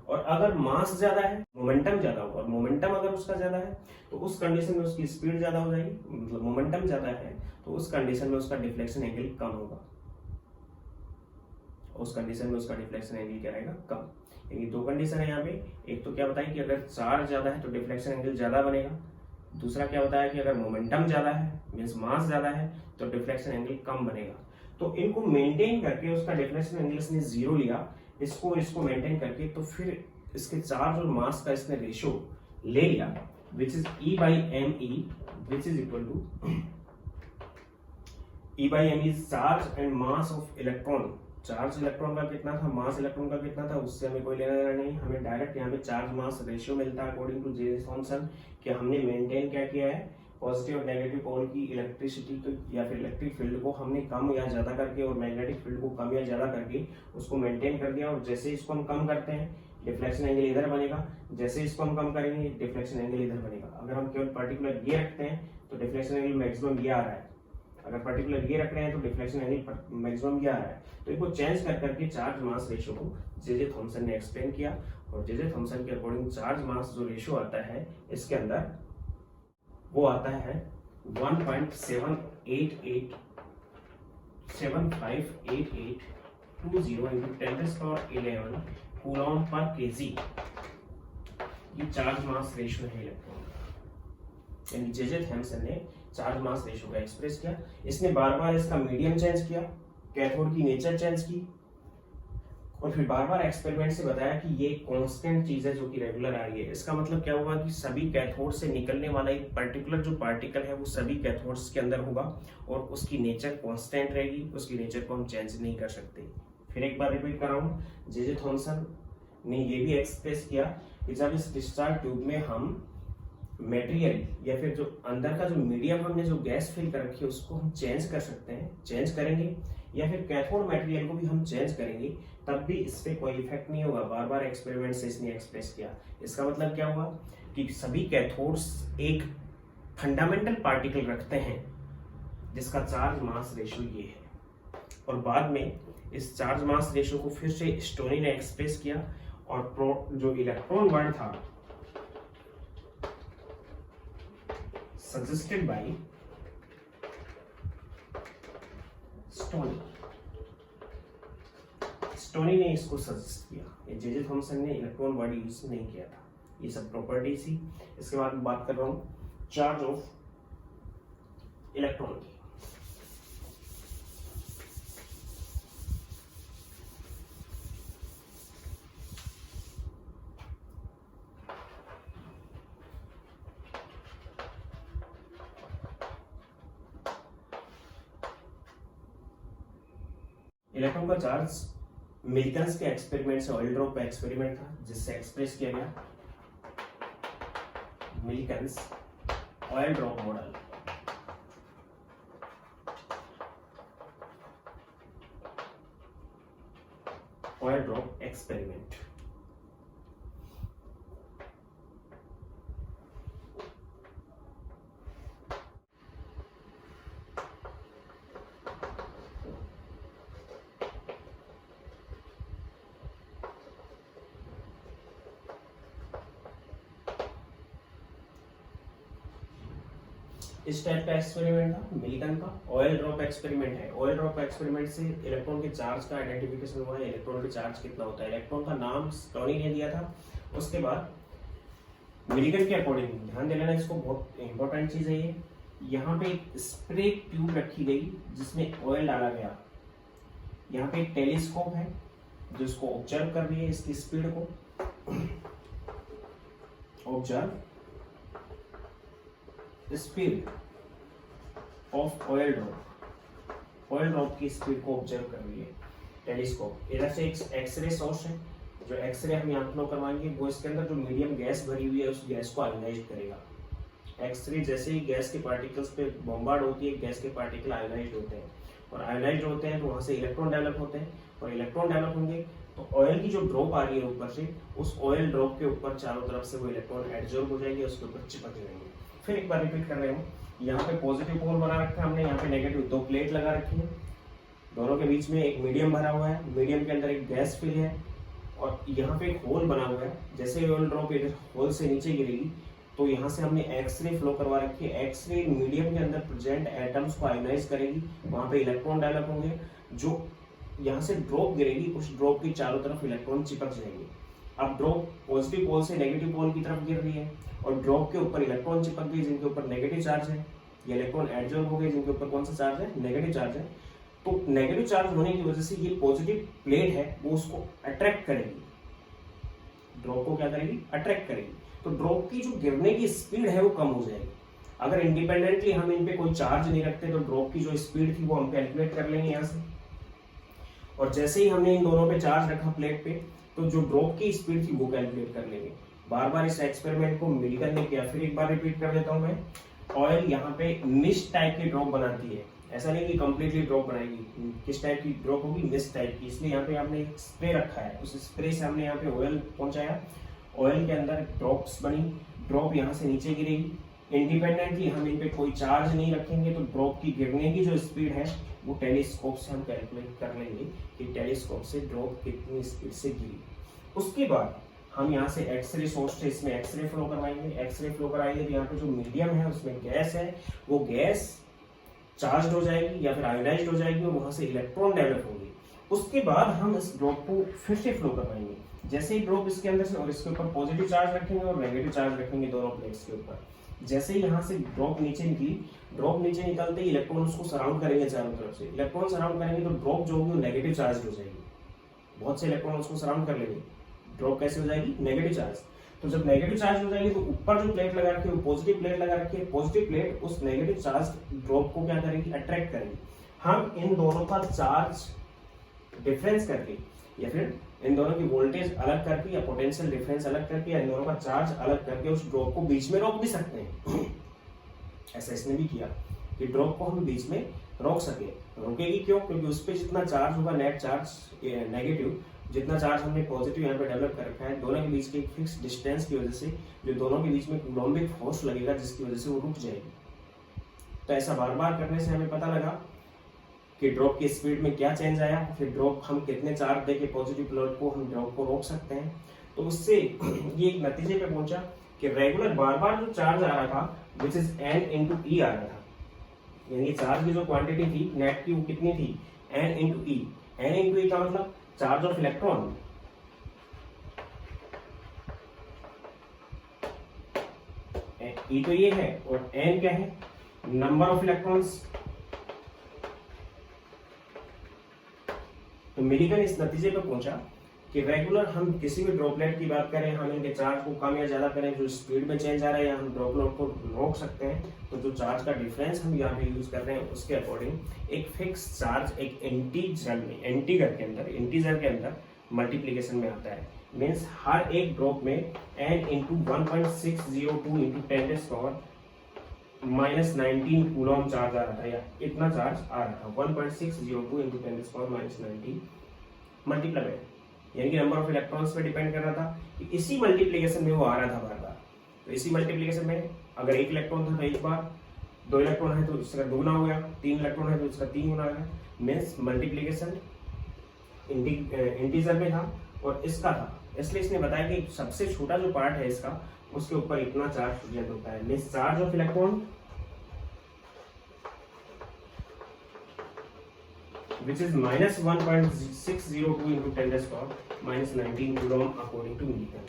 और अगर मास ज्यादा है, मोमेंटम ज्यादा होगा, और मोमेंटम अगर उसका ज्यादा है तो उस कंडीशन में उसकी स्पीड ज्यादा हो जाएगी, मतलब मोमेंटम ज्यादा है तो उस कंडीशन में उसका डिफ्लेक्शन एंगल कम होगा, उस कंडीशन में उसका डिफ्लेक्शन एंगल क्या रहेगा, कम। यानी दो कंडीशन है यहाँ पे, एक तो क्या बताई कि अगर चार्ज ज्यादा है तो डिफ्लेक्शन एंगल ज्यादा बनेगा, दूसरा क्या बताया कि अगर मोमेंटम ज्यादा है मीन्स मास ज्यादा है तो डिफ्लेक्शन एंगल कम बनेगा। तो इनको मेंटेन करके उसका डिफ्लेक्शन एंगल इसने जीरो लिया, इसको मेंटेन करके, तो फिर इसके चार्ज और मास का इसने रेशियो ले लिया, which is E/me, which is equal to E/me is charge and mass of electron. Charge electron का कितना था, मास इलेक्ट्रॉन का कितना था, उससे हमें कोई लेना देना नहीं, हमें डायरेक्ट यहाँ पे चार्ज मास रेशियो मिलता है अकॉर्डिंग टू जे थॉमसन, कि हमने मेंटेन क्या किया है, पॉजिटिव और नेगेटिव पोल की इलेक्ट्रिसिटी को या फिर इलेक्ट्रिक फील्ड को हमने कम या ज्यादा करके और मैग्नेटिक फील्ड को कम या ज्यादा करके उसको मेंटेन कर दिया। और जैसे इसको हम कम करते हैं डिफ्लेक्शन एंगल इधर बनेगा, जैसे इसको हम कम करेंगे डिफ्लेक्शन एंगल इधर बनेगा। अगर हम केवल पर्टिकुलर ये रखते हैं तो डिफ्लेक्शन एंगल मैक्सिमम ये आ रहा है, अगर पर्टिकुलर ये रख रहे हैं तो डिफ्लेक्शन एंगल मैक्सिमम ये आ रहा है। तो इनको चेंज कर करके चार्ज मास रेशियो को जे थॉमसन ने एक्सप्लेन किया, और जे थॉमसन के अकॉर्डिंग चार्ज मास जो रेशियो आता है इसके अंदर वो आता है 1.758820 into 10⁻11 कूलॉम पर केजी। ये चार्ज मास रेशियो है इलेक्ट्रॉन का, यानी जे थॉमसन ने चार्ज मास रेशियो का एक्सप्रेस किया। इसने बार बार इसका मीडियम चेंज किया, कैथोड की नेचर चेंज की, और फिर बार बार एक्सपेरिमेंट से बताया कि ये कांस्टेंट चीज है जो कि रेगुलर आ रही है। इसका मतलब क्या हुआ कि सभी कैथोड से निकलने वाला एक पर्टिकुलर जो पार्टिकल है वो सभी कैथोड्स के अंदर होगा और उसकी नेचर कांस्टेंट रहेगी, उसकी नेचर को हम चेंज नहीं कर सकते। फिर एक बार रिपीट कर रहा हूँ, जे थॉमसन ने ये भी एक्सप्रेस किया कि जब इस डिस्चार्ज ट्यूब में हम मेटेरियल या फिर जो अंदर का जो मीडियम हमने जो गैस फिल कर रखी है उसको हम चेंज कर सकते हैं, चेंज करेंगे, या फिर कैथोड मटेरियल को भी हम चेंज करेंगे, तब भी इस पे कोई इफेक्ट नहीं होगा। बार बार एक्सपेरिमेंट से इसने एक्सप्रेस किया। इसका मतलब क्या हुआ कि सभी कैथोड्स एक फंडामेंटल पार्टिकल रखते हैं जिसका चार्ज मास रेशियो ये है, और बाद में इस चार्ज मास रेशियो को फिर से स्टोनी ने एक्सप्रेस किया, और जो इलेक्ट्रॉन वर्ड था suggested by स्टोनी ने इसको सजेस्ट किया। जे थॉमसन ने इलेक्ट्रॉन वर्ड यूज नहीं किया था। ये सब प्रॉपर्टी थी। इसके बाद बात कर रहा हूं चार्ज ऑफ इलेक्ट्रॉन की। इलेक्ट्रॉन का चार्ज मिल्कन्स के एक्सपेरिमेंट से ऑयल ड्रॉप का एक्सपेरिमेंट था जिससे एक्सप्रेस किया गया, Millikan's oil drop model. Oil drop experiment. इस टाइप का एक्सपेरिमेंट था मिलिकन का। ऑयल ड्रॉप एक्सपेरिमेंट है। ऑयल ड्रॉप एक्सपेरिमेंट से इलेक्ट्रॉन के चार्ज का आइडेंटिफिकेशन हुआ है, इलेक्ट्रॉन के चार्ज कितना होता है। इलेक्ट्रॉन का नाम टॉनी ने दिया था। उसके बाद मिलिकन के अकॉर्डिंग, ध्यान देना इसको, बहुत इंपॉर्टेंट चीज है ये, यहाँ पे एक स्प्रे ट्यूब रखी गई जिसमें ऑयल डाला गया। यहाँ पे एक टेलीस्कोप है जो इसको ऑब्जर्व कर रही है, इसकी स्पीड को observe speed of oil drop, oil drop की स्पीड को ऑब्जर्व कर रही है टेलीस्कोप। इधर से एक एक्सरे सोर्स है, जो एक्सरे हम यहाँ फ्लो करवाएंगे वो इसके अंदर जो मीडियम गैस भरी हुई है उस गैस को आयोनाइज करेगा। एक्सरे जैसे ही गैस के पार्टिकल्स पे बॉम्बार्ड होती है, गैस के पार्टिकल आयोनाइज होते हैं, और आयोनाइज होते हैं तो वहां से इलेक्ट्रॉन डेवलप होते हैं, और इलेक्ट्रॉन डेवलप होंगे तो ऑयल की जो ड्रॉप आ रही है ऊपर से, उस ऑयल ड्रॉप के ऊपर चारों तरफ से वो इलेक्ट्रॉन एडजॉर्ब हो जाएंगे, उसके ऊपर चिपक जाएंगे। फिर एक बार रिपीट कर रहे हैं, यहाँ पे पॉजिटिव पोल बना रखा है हमने, यहाँ पे नेगेटिव, दो प्लेट लगा रखी है, दोनों के बीच में एक मीडियम भरा हुआ है, मीडियम के अंदर एक गैस फिल है, और यहाँ पे एक होल बना हुआ है। जैसे ऑयल ड्रॉप इधर होल से नीचे गिरेगी तो यहाँ से हमने एक्सरे फ्लो करवा रखी है। एक्सरे मीडियम के अंदर प्रेजेंट एटम्स को आयोनाइज करेगी, वहां पे इलेक्ट्रॉन डेवलप होंगे। जो यहाँ से ड्रॉप गिरेगी उस ड्रॉप की चारों तरफ इलेक्ट्रॉन चिपक जाएंगे। अब ड्रॉप पॉजिटिव पोल से नेगेटिव पोल की तरफ गिर रही है, और ड्रॉप के ऊपर इलेक्ट्रॉन चिपक गई जिनके ऊपर नेगेटिव चार्ज है, ये इलेक्ट्रॉन एडजॉर्ब हो गए जिनके ऊपर कौन सा चार्ज है, नेगेटिव चार्ज है। तो नेगेटिव चार्ज होने की वजह से ये पॉजिटिव प्लेट है वो उसको अट्रैक्ट करेगी, ड्रॉप को क्या करेगी, अट्रैक्ट करेगी। तो ड्रॉप की जो गिरने की स्पीड है वो कम हो जाएगी। अगर इंडिपेंडेंटली हम इन पे कोई चार्ज नहीं रखते तो ड्रॉप की जो स्पीड थी वो हम कैलकुलेट कर लेंगे यहाँ से, और जैसे ही हमने इन दोनों पे चार्ज रखा प्लेट पे तो जो ड्रॉप की स्पीड थी वो कैलकुलेट कर लेंगे। बार बार इस एक्सपेरिमेंट को मिलिकन ने किया। फिर एक बार रिपीट कर देता हूँ मैं। ऑयल यहाँ पे मिस्ट टाइप की ड्रॉप बनाती है, ऐसा नहीं कि कंप्लीटली ड्रॉप बनाएगी। किस टाइप की ड्रॉप होगी, मिस्ट टाइप की। इसलिए यहाँ पे हमने एक स्प्रे रखा है, उस स्प्रे से हमने यहाँ पे ऑयल पहुंचाया, ऑयल के अंदर ड्रॉप्स बनी, ड्रॉप यहाँ से नीचे गिरेगी। इंडिपेंडेंटली हम इन पे कोई चार्ज नहीं रखेंगे तो ड्रॉप की गिरने की जो स्पीड है वो टेलीस्कोप से हम कैलकुलेट कर लेंगे कि टेलीस्कोप से ड्रॉप कितनी स्पीड से गिरी। उसके बाद हम यहाँ से एक्सरे सोर्स से इसमें एक्सरे फ्लो करवाएंगे। एक्सरे फ्लो कराएंगे तो यहाँ पे जो मीडियम है उसमें गैस है, वो गैस चार्ज हो जाएगी या फिर आयोनाइज्ड हो जाएगी और वहां से इलेक्ट्रॉन डेवलप होंगे। उसके बाद हम इस ड्रॉप को फिर से फ्लो करवाएंगे। जैसे ही ड्रॉप इसके अंदर से, और इसके ऊपर पॉजिटिव चार्ज रखेंगे और नेगेटिव चार्ज रखेंगे दोनों प्लेट्स के ऊपर। जैसे ही यहाँ से ड्रॉप नीचे निकली, ड्रॉप नीचे निकलते ही इलेक्ट्रॉन उसको सराउंड करेंगे चारों तरफ से। इलेक्ट्रॉन सराउंड करेंगे तो ड्रॉप जो होगी वो नेगेटिव चार्ज हो जाएगी, बहुत से इलेक्ट्रॉन उसको सराउंड कर लेंगे। ड्रॉप कैसे हो जाएगी, नेगेटिव चार्ज। तो जब नेगेटिव चार्ज हो जाएगी तो ऊपर जो प्लेट लगा रखी है वो पॉजिटिव प्लेट लगा रखी है, पॉजिटिव प्लेट उस नेगेटिव चार्ज ड्रॉप को क्या करेगी, अट्रैक्ट करेगी। हम इन दोनों का चार्ज डिफरेंस करके या फिर इन दोनों की वोल्टेज अलग करके या पोटेंशियल डिफरेंस अलग करके या इन दोनों का चार्ज अलग करके उस ड्रॉप को बीच में रोक भी सकते हैं। ऐसा इसने भी किया कि ड्रॉप को हम बीच में रोक सके। रोकेगी क्यों, क्योंकि उस पर जितना चार्ज होगा नेट चार्ज नेगेटिव, जितना चार्ज हमने पॉजिटिव यहाँ पे डेवलप कर रखा है, दोनों के बीच के फिक्स डिस्टेंस की वजह से जो दोनों के बीच में कूलम्बिक फोर्स लगेगा जिसकी वजह से वो रुक जाएगी। तो ऐसा बार बार करने से हमें पता लगा कि ड्रॉप की स्पीड में क्या चेंज आया, फिर ड्रॉप हम कितने चार्ज देके पॉजिटिव प्लेट को हम ड्रॉप को रोक सकते हैं। तो उससे ये एक नतीजे पे पहुंचा कि रेगुलर बार बार जो चार्ज आ रहा था विच इज n इंटू ई आ रहा था, यानी चार्ज की जो क्वांटिटी थी नेट की वो कितनी थी, n इंटू ई। n इंटू ई का मतलब चार्ज ऑफ इलेक्ट्रॉन, ई तो ये है, और n क्या है, नंबर ऑफ इलेक्ट्रॉन्स। तो मिलिकन इस नतीजे पर पहुंचा कि रेगुलर हम किसी भी ड्रॉपलेट की बात करें, हम इनके चार्ज को कम या ज्यादा करें, जो स्पीड में चेंज आ रहा है या हम ड्रॉपलेट को रोक सकते हैं। तो जो चार्ज का डिफरेंस हम यहाँ पे यूज कर रहे हैं उसके अकॉर्डिंग एक फिक्स चार्ज एक इंटीजर के अंदर मल्टीप्लीकेशन में आता है। मीन्स हर एक ड्रॉप में n into 1.602 into 10⁻⁻19 coulomb charge आ रहा था, या इतना चार्ज आ रहा था। 1.602 इंटू 10⁻⁻19 मल्टीप्लाई, यानी कि नंबर ऑफ इलेक्ट्रॉन्स पे डिपेंड कर रहा था कि इसी मल्टीप्लिकेशन में वो आ रहा था बार बार। तो इसी मल्टीप्लिकेशन में अगर एक इलेक्ट्रॉन था तो एक बार, 2 इलेक्ट्रॉन है तो इसका दुगना हो गया, 3 इलेक्ट्रॉन है तो इसका 3 गुना हो गया। मीन्स मल्टीप्लिकेशन इंटीजर में था और इसका था, इसलिए इसने बताया कि सबसे छोटा जो पार्ट है इसका उसके ऊपर इतना चार्ज प्रेजेंट होता है। Means charge of electron which is minus 1.602 into 10 raised power minus 19 coulomb according to मिलीकन।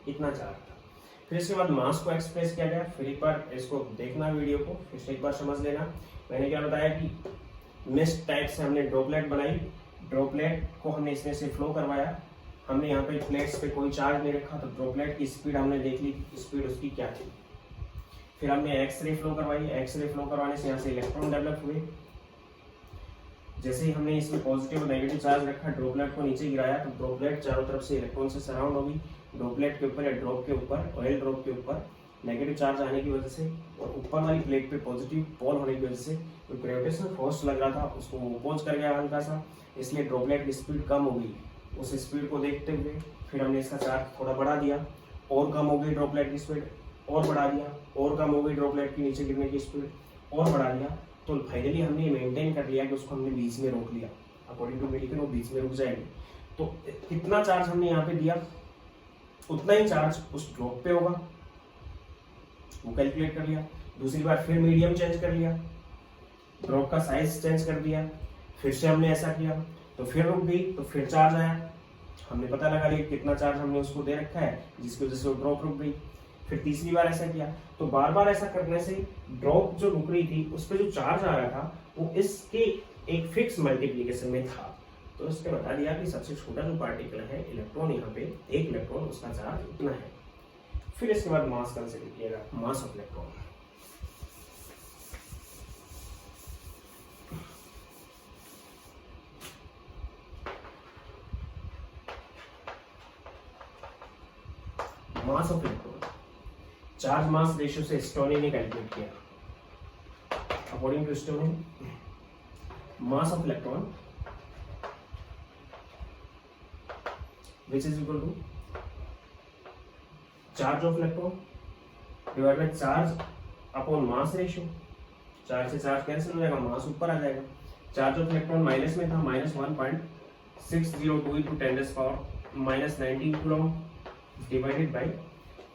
इतना चार्ज था। फिर इसके बाद मास को एक्सप्रेस किया गया। फिर एक बार इसको देखना वीडियो को, फिर से एक बार समझ लेना। मैंने क्या बताया कि मिस्ट टाइप से हमने ड्रॉपलेट बनाई, ड्रॉपलेट को हमने इसमें से फ्लो करवाया। हमने यहाँ पे प्लेट्स पे कोई चार्ज नहीं रखा, तो ड्रॉपलेट की स्पीड हमने देख ली, स्पीड उसकी क्या थी। फिर हमने एक्सरे फ्लो करवाई, एक्सरे फ्लो करवाने से यहाँ से इलेक्ट्रॉन डेवलप हुए। जैसे ही हमने इसमें पॉजिटिव और नेगेटिव चार्ज रखा, ड्रॉपलेट को नीचे गिराया, तो ड्रॉपलेट चारों तरफ से इलेक्ट्रॉन से सराउंड होगी। ड्रॉपलेट के ऊपर या ड्रॉप के ऊपर, ऑयल ड्रॉप के ऊपर नेगेटिव चार्ज आने की वजह से और ऊपर वाली प्लेट पे पॉजिटिव पोल होने की वजह से जो ग्रेविटेशनल फोर्स लग रहा था उसको अपोज कर गया हल्का सा, इसलिए ड्रॉपलेट की स्पीड कम हो गई। उस स्पीड को देखते हुए फिर हमने इसका चार्ज थोड़ा बढ़ा दिया, और कम हो गई ड्रॉपलेट की स्पीड, और बढ़ा दिया, और कम हो गई ड्रॉपलेट की नीचे गिरने की स्पीड, और बढ़ा दिया। तो फाइनली हमने ये मेंटेन कर लिया कि उसको हमने बीच में रोक लिया। अकॉर्डिंग टू मिलीकन वो बीच में रुक जाएगी। तो कितना चार्ज हमने यहाँ पे दिया, उतना ही चार्ज उस ड्रॉप पे होगा, वो कैलकुलेट कर लिया। दूसरी बार फिर मीडियम चेंज कर लिया, ड्रॉप का साइज चेंज कर दिया, फिर से हमने ऐसा किया, तो फिर रुक गई, तो फिर चार्ज आया। हमने पता लगा लिया कितना चार्ज हमने उसको दे रखा है, जिसकी वजह से वो ड्रॉप रुक गई। फिर तीसरी बार ऐसा किया। तो बार बार ऐसा करने से ड्रॉप जो रुक रही थी उस पर जो चार्ज आ रहा था वो इसके एक फिक्स मल्टीप्लीकेशन में था। तो इसने बता दिया कि सबसे छोटा जो पार्टिकल है इलेक्ट्रॉन, यहाँ पे एक इलेक्ट्रॉन, उसका चार्ज इतना है। फिर इसके बाद मास कंसीडर किया गया, mass of electron. Mass of electron charge mass ratio से स्टोनी ने कैलकुलेट किया। According to Stoney, mass of electron which is equal to charge of electron divide by charge upon mass ratio. Charge से charge cancel हो जाएगा, मास ऊपर आ जाएगा। Charge of electron minus में था, minus 1.602 into 10 raised power minus 19 coulomb divided by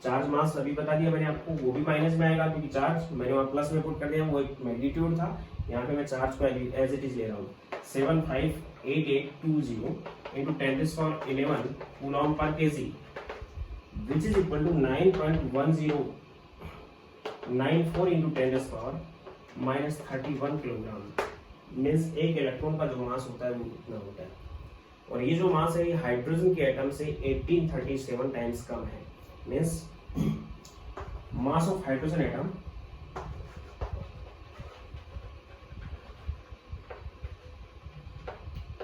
charge mass. अभी बता दिया मैंने आपको, वो भी माइनस में आएगा क्योंकि चार्ज मैंने वहां प्लस में पुट कर दिया, वो एक मैग्नीट्यूड था। यहाँ पे मैं चार्ज को एज इट इज ले रहा हूँ, 7588820 into 10 raised power 11 coulomb per KG, which is equal to 9.1094 into 10 raised power minus 31 kilogram. Means एक इलेक्ट्रॉन का जो मास होता है वो इतना होता है, और ये जो मास है ये हाइड्रोजन के एटम से 1837 टाइम्स कम है। Means mass of hydrogen atom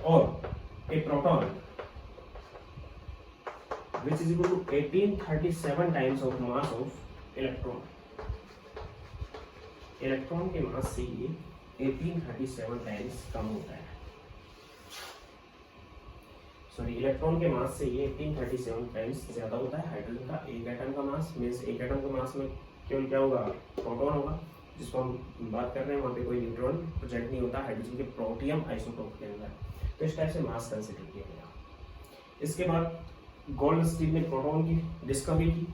और a proton which is equal to 1837 times of mass of electron। Electron के मास से ये 1837 टाइम्स कम होता है। सॉरी, इलेक्ट्रॉन के मास से ये 1837 टाइम्स ज्यादा होता है हाइड्रोजन का एक एटम का मास। मीन्स एक एटम के मास में केवल क्या होगा, प्रोटॉन होगा, जिसको हम बात कर रहे हैं वहां पे कोई न्यूट्रॉन प्रेजेंट नहीं होता हाइड्रोजन के प्रोटियम आइसोटोप के अंदर। तो इस टाइप से मास कंसीडर किया गया। इसके बाद गोल्डस्टीन ने प्रोटॉन की डिस्कवरी की।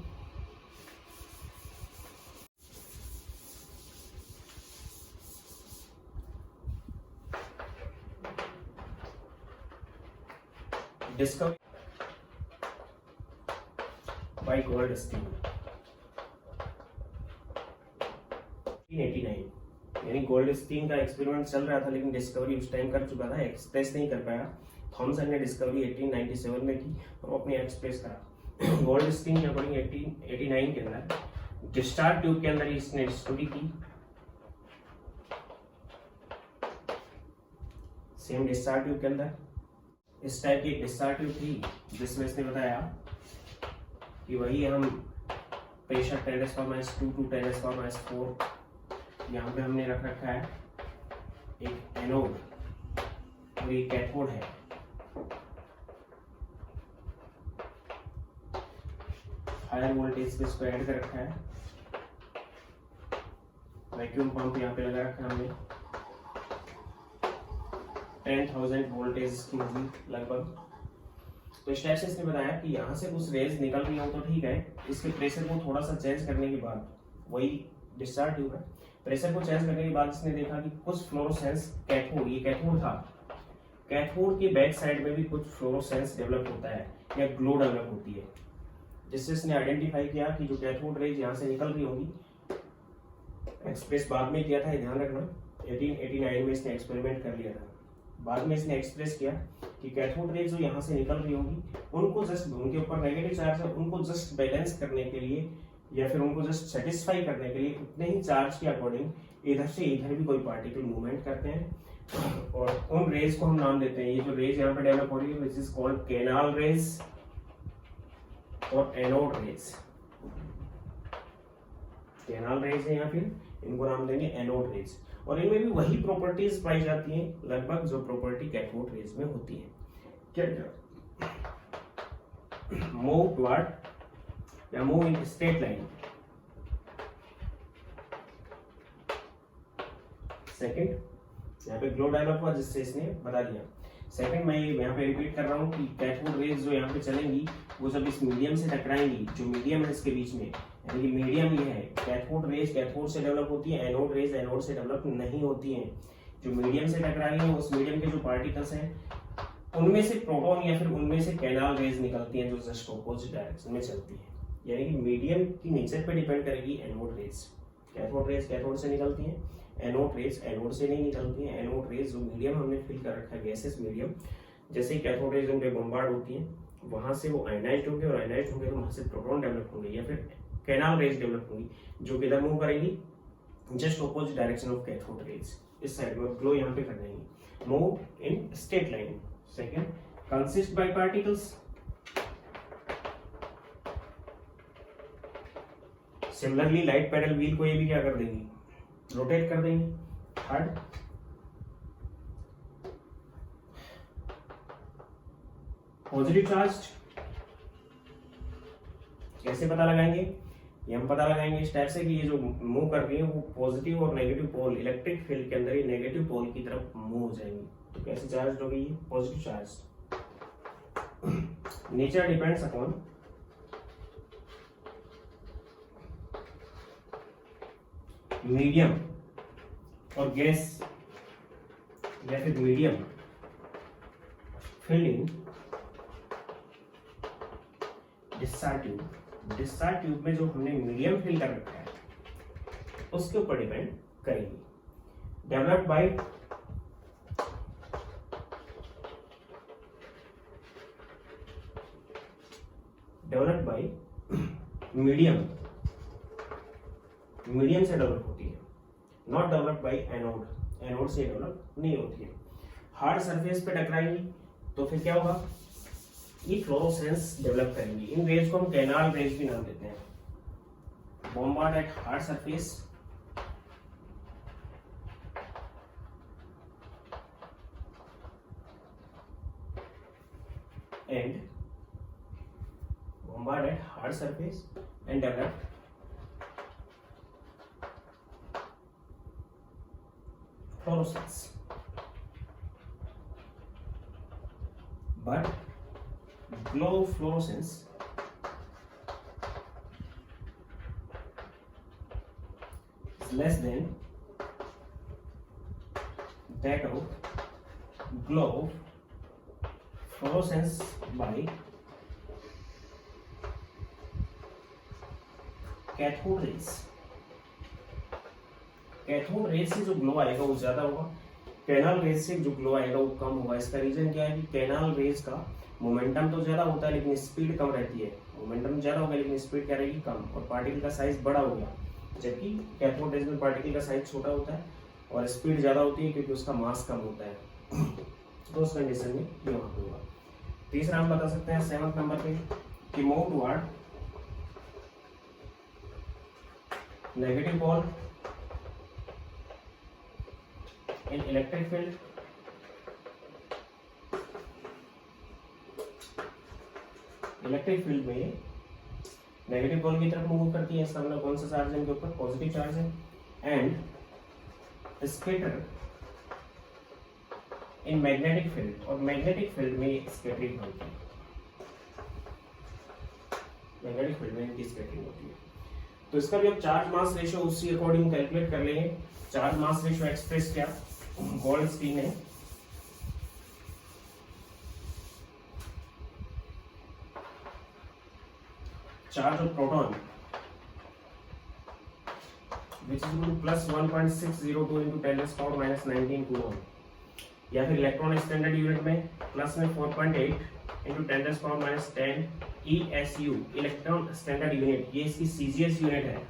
डिस्कवरी बाय गोल्डस्टीन 1889, यानी गोल्डस्टीन का एक्सपेरिमेंट चल रहा था लेकिन डिस्कवरी उस टाइम कर चुका था, एक्सप्रेस नहीं कर पाया। थॉमसन ने डिस्कवरी 1897 में की और अपने एक्सप्रेस करा। गोल्डस्टीन के अकॉर्डिंग 1889 के अंदर डिस्चार्ज ट्यूब के अंदर इसने स्टडी की। सेम डिस्चार्ज ट्यूब के अंदर इस टाइप की एक डिस्चार्ज ट्यूब थी, जिसमें इसने बताया कि वही हम प्रेशर 10⁻² टू 10⁻⁴ यहाँ पे हमने रख रखा है एक एनोड और ये कैथोड है। हायर वोल्टेज पे इसको ऐड कर रखा है। वैक्यूम पंप यहाँ पे लगा रखा है हमने, 10,000 वोल्टेज की होगी लगभग। तो इस टाइप से इसने बताया कि यहाँ से कुछ रेज निकल रही हो तो ठीक है, इसके प्रेशर को थोड़ा सा चेंज करने के बाद वही डिस्चार्ज ट्यूब है। प्रेशर को चेंज करने के बाद इसने देखा कि कुछ फ्लोरोसेंस कैथोड, ये कैथोड था, कैथोड के बैक साइड में भी कुछ फ्लोरोसेंस डेवलप होता है या ग्लो डेवलप होती है, जिससे इसने आइडेंटिफाई किया कि जो कैथोड रेज यहाँ से निकल रही होंगी, एक्सप्रेस बाद में किया था, ध्यान रखना 1889 में इसने एक्सपेरिमेंट कर लिया था। बाद में इसने एक्सप्रेस किया कि कैथोड रेज जो यहाँ से निकल रही होंगी उनको जस्ट, उनके ऊपर नेगेटिव चार्ज है, उनको जस्ट बैलेंस करने के लिए या फिर उनको जस्ट सेटिस्फाई करने के लिए उतने ही चार्ज के अकॉर्डिंग इधर से इधर भी कोई पार्टिकल मूवमेंट करते हैं, और उन रेज को हम नाम देते हैं, ये जो रेज यहाँ पे डेवलप हो रही है which is called canal raise और एनोड रेज। कैनाल रेज है या फिर इनको नाम देंगे एनोड रेज, और इनमें भी वही प्रॉपर्टीज पाई जाती हैं लगभग जो प्रॉपर्टी कैथोड रेज में होती है। क्या क्या? मूव टुवर्ड या move in straight line. Second, यहाँ पे ग्लो डेवलप हुआ जिससे इसने बता दिया। सेकंड, मैं यहाँ पे रिपीट कर रहा हूँ कि कैथोड रेज जो यहाँ पे चलेंगी वो जब इस मीडियम से टकराएंगी, जो मीडियम है इसके बीच में, यानी कि मीडियम ये है, कैथोड रेज कैथोड से डेवलप होती है, एनोड रेज एनोड से डेवलप नहीं होती है। जो मीडियम से टकरा रही है उस मीडियम के जो पार्टिकल्स हैं उनमें से प्रोटॉन या फिर उनमें से कैनाल रेज निकलती हैं जो जस्ट ऑपोजिट डायरेक्शन में चलती है, यानी कि मीडियम की नेचर पे डिपेंड करेगी anode rays. Cathode rays cathode से निकलती हैं, एनोड रेज एनोड से नहीं निकलती हैं। एनोड रेज जो मीडियम हमने फिल कर रखा है गैसेस मीडियम, जैसे ही कैथोड रेज उन पे बम्बार्ड होती हैं वहां से वो आयनाइज्ड होंगे, और आयनाइज्ड होंगे तो वहां से प्रोटॉन डेवलप होंगे या फिर कैनाल रेज डेवलप होंगी जो किधर मूव करेंगी, just opposite direction of cathode rays, इस साइड में ग्लो यहाँ पे कर देंगी। Move in straight line. Second, consist by particles. Similarly light paddle wheel को ये भी क्या कर देंगी, रोटेट कर देंगी। Third, positive charge. कैसे पता लगाएंगे, ये हम पता लगाएंगे इस टाइप से कि ये जो मूव कर रही है वो पॉजिटिव और नेगेटिव पोल, इलेक्ट्रिक फील्ड के अंदर ही नेगेटिव पोल की तरफ मूव हो जाएंगी। तो कैसे चार्ज होगी, ये positive charge. Nature depends upon medium और गैस या फिर medium filled in discharge tube. Discharge tube में जो हमने मीडियम फिल कर रखा है उसके ऊपर डिपेंड करेगी। डेवलप्ड बाय मीडियम, मीडियम से डेवलप होती है, not developed by anode, anode से डेवलप नहीं होती है। हार्ड सरफेस पे टकराएंगी तो फिर क्या होगा, ये फ्लोरोसेंस डेवलप करेंगी। इन रेज को हम कैनाल रेज भी नाम देते हैं। Bombard at hard surface and bombard at hard surface and develop fluorescence, but glow fluorescence is less than that of glow fluorescence by cathode rays. Cathode raise से जो glow आएगा वो ज्यादा होगा, कैनाल रेज से जो ग्लो आएगा वो कम होगा। इसका रीजन क्या है कि कैनाल रेज का मोमेंटम तो ज्यादा होता है लेकिन स्पीड कम रहती है। मोमेंटम ज्यादा होगा लेकिन स्पीड क्या रहेगी, कम, और पार्टिकल का साइज बड़ा होगा। जबकि कैथोड रेज में पार्टिकल का साइज छोटा होता है और स्पीड ज्यादा होती है क्योंकि उसका मास कम होता है। तो उस कंडीशन में ये वहां पे होगा। तीसरा हम बता सकते हैं 7th नंबर पे कि move toward negative pole in electric field. Electric field में नेगेटिव पोल की तरफ मूव करती है। इसका मतलब कौन सा चार्ज है इनके ऊपर, पॉजिटिव चार्ज है। And scatter in magnetic field, और मैग्नेटिक फील्ड में स्कैटरिंग होती है। मैग्नेटिक फील्ड में इनकी स्कैटरिंग होती है। तो इसका भी अब चार्ज मास रेशियो उसी अकॉर्डिंग कैलकुलेट कर लेंगे। चार्ज मास रेशियो एक्सप्रेस क्या गोल्डस्टीन है, charge of proton which is equal to plus 1.602 into 10 raised power minus 19 coulomb, या फिर इलेक्ट्रॉन स्टैंडर्ड यूनिट में प्लस में 4.8 into 10 raised power minus 10 ESU electron standard unit, ये इसकी CGS यूनिट है,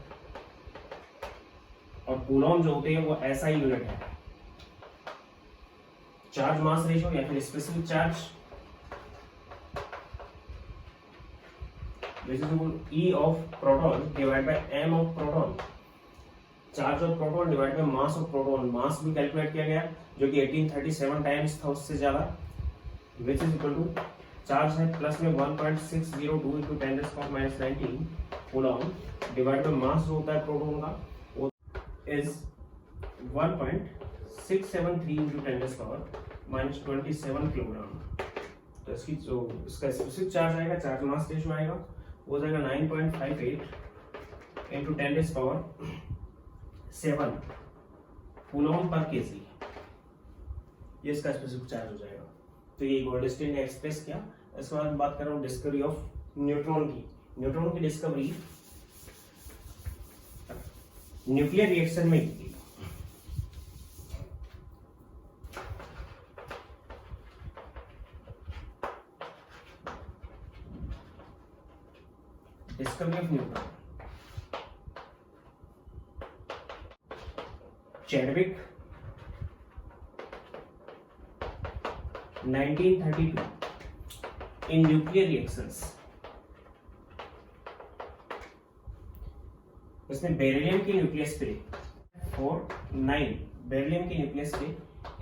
और कूलम जो होते हैं वो SI यूनिट है। चार्ज मास रेशियो या फिर specific charge which is equal to E of proton divided by M of proton, charge of proton divide by mass of proton, mass भी कैलकुलेट किया गया जो कि 1837 टाइम्स था उससे ज्यादा, which is equal to charge है प्लस में 1.602 into 10 raised power minus 19 coulomb divide by mass जो होता है प्रोटॉन का वो is 1.673 into 10 raised power minus 27 kilogram. तो इसकी जो इसका स्पेसिफिक चार्ज आएगा, चार्ज मास रेशियो आएगा, वो हो जाएगा 9.58 into 10 raised power 7 coulomb per KG, ये इसका स्पेसिफिक चार्ज हो जाएगा। तो ये गोल्डस्टीन ने एक्सप्रेस किया। इसके बाद बात कर रहा हूँ डिस्कवरी ऑफ न्यूट्रॉन की। न्यूट्रॉन की डिस्कवरी न्यूक्लियर रिएक्शन में की। Discovery of neutron, Chadwick 1932 in nuclear reactions, उसने बेरिलियम की न्यूक्लियस पे 49 बेरिलियम की न्यूक्लियस पे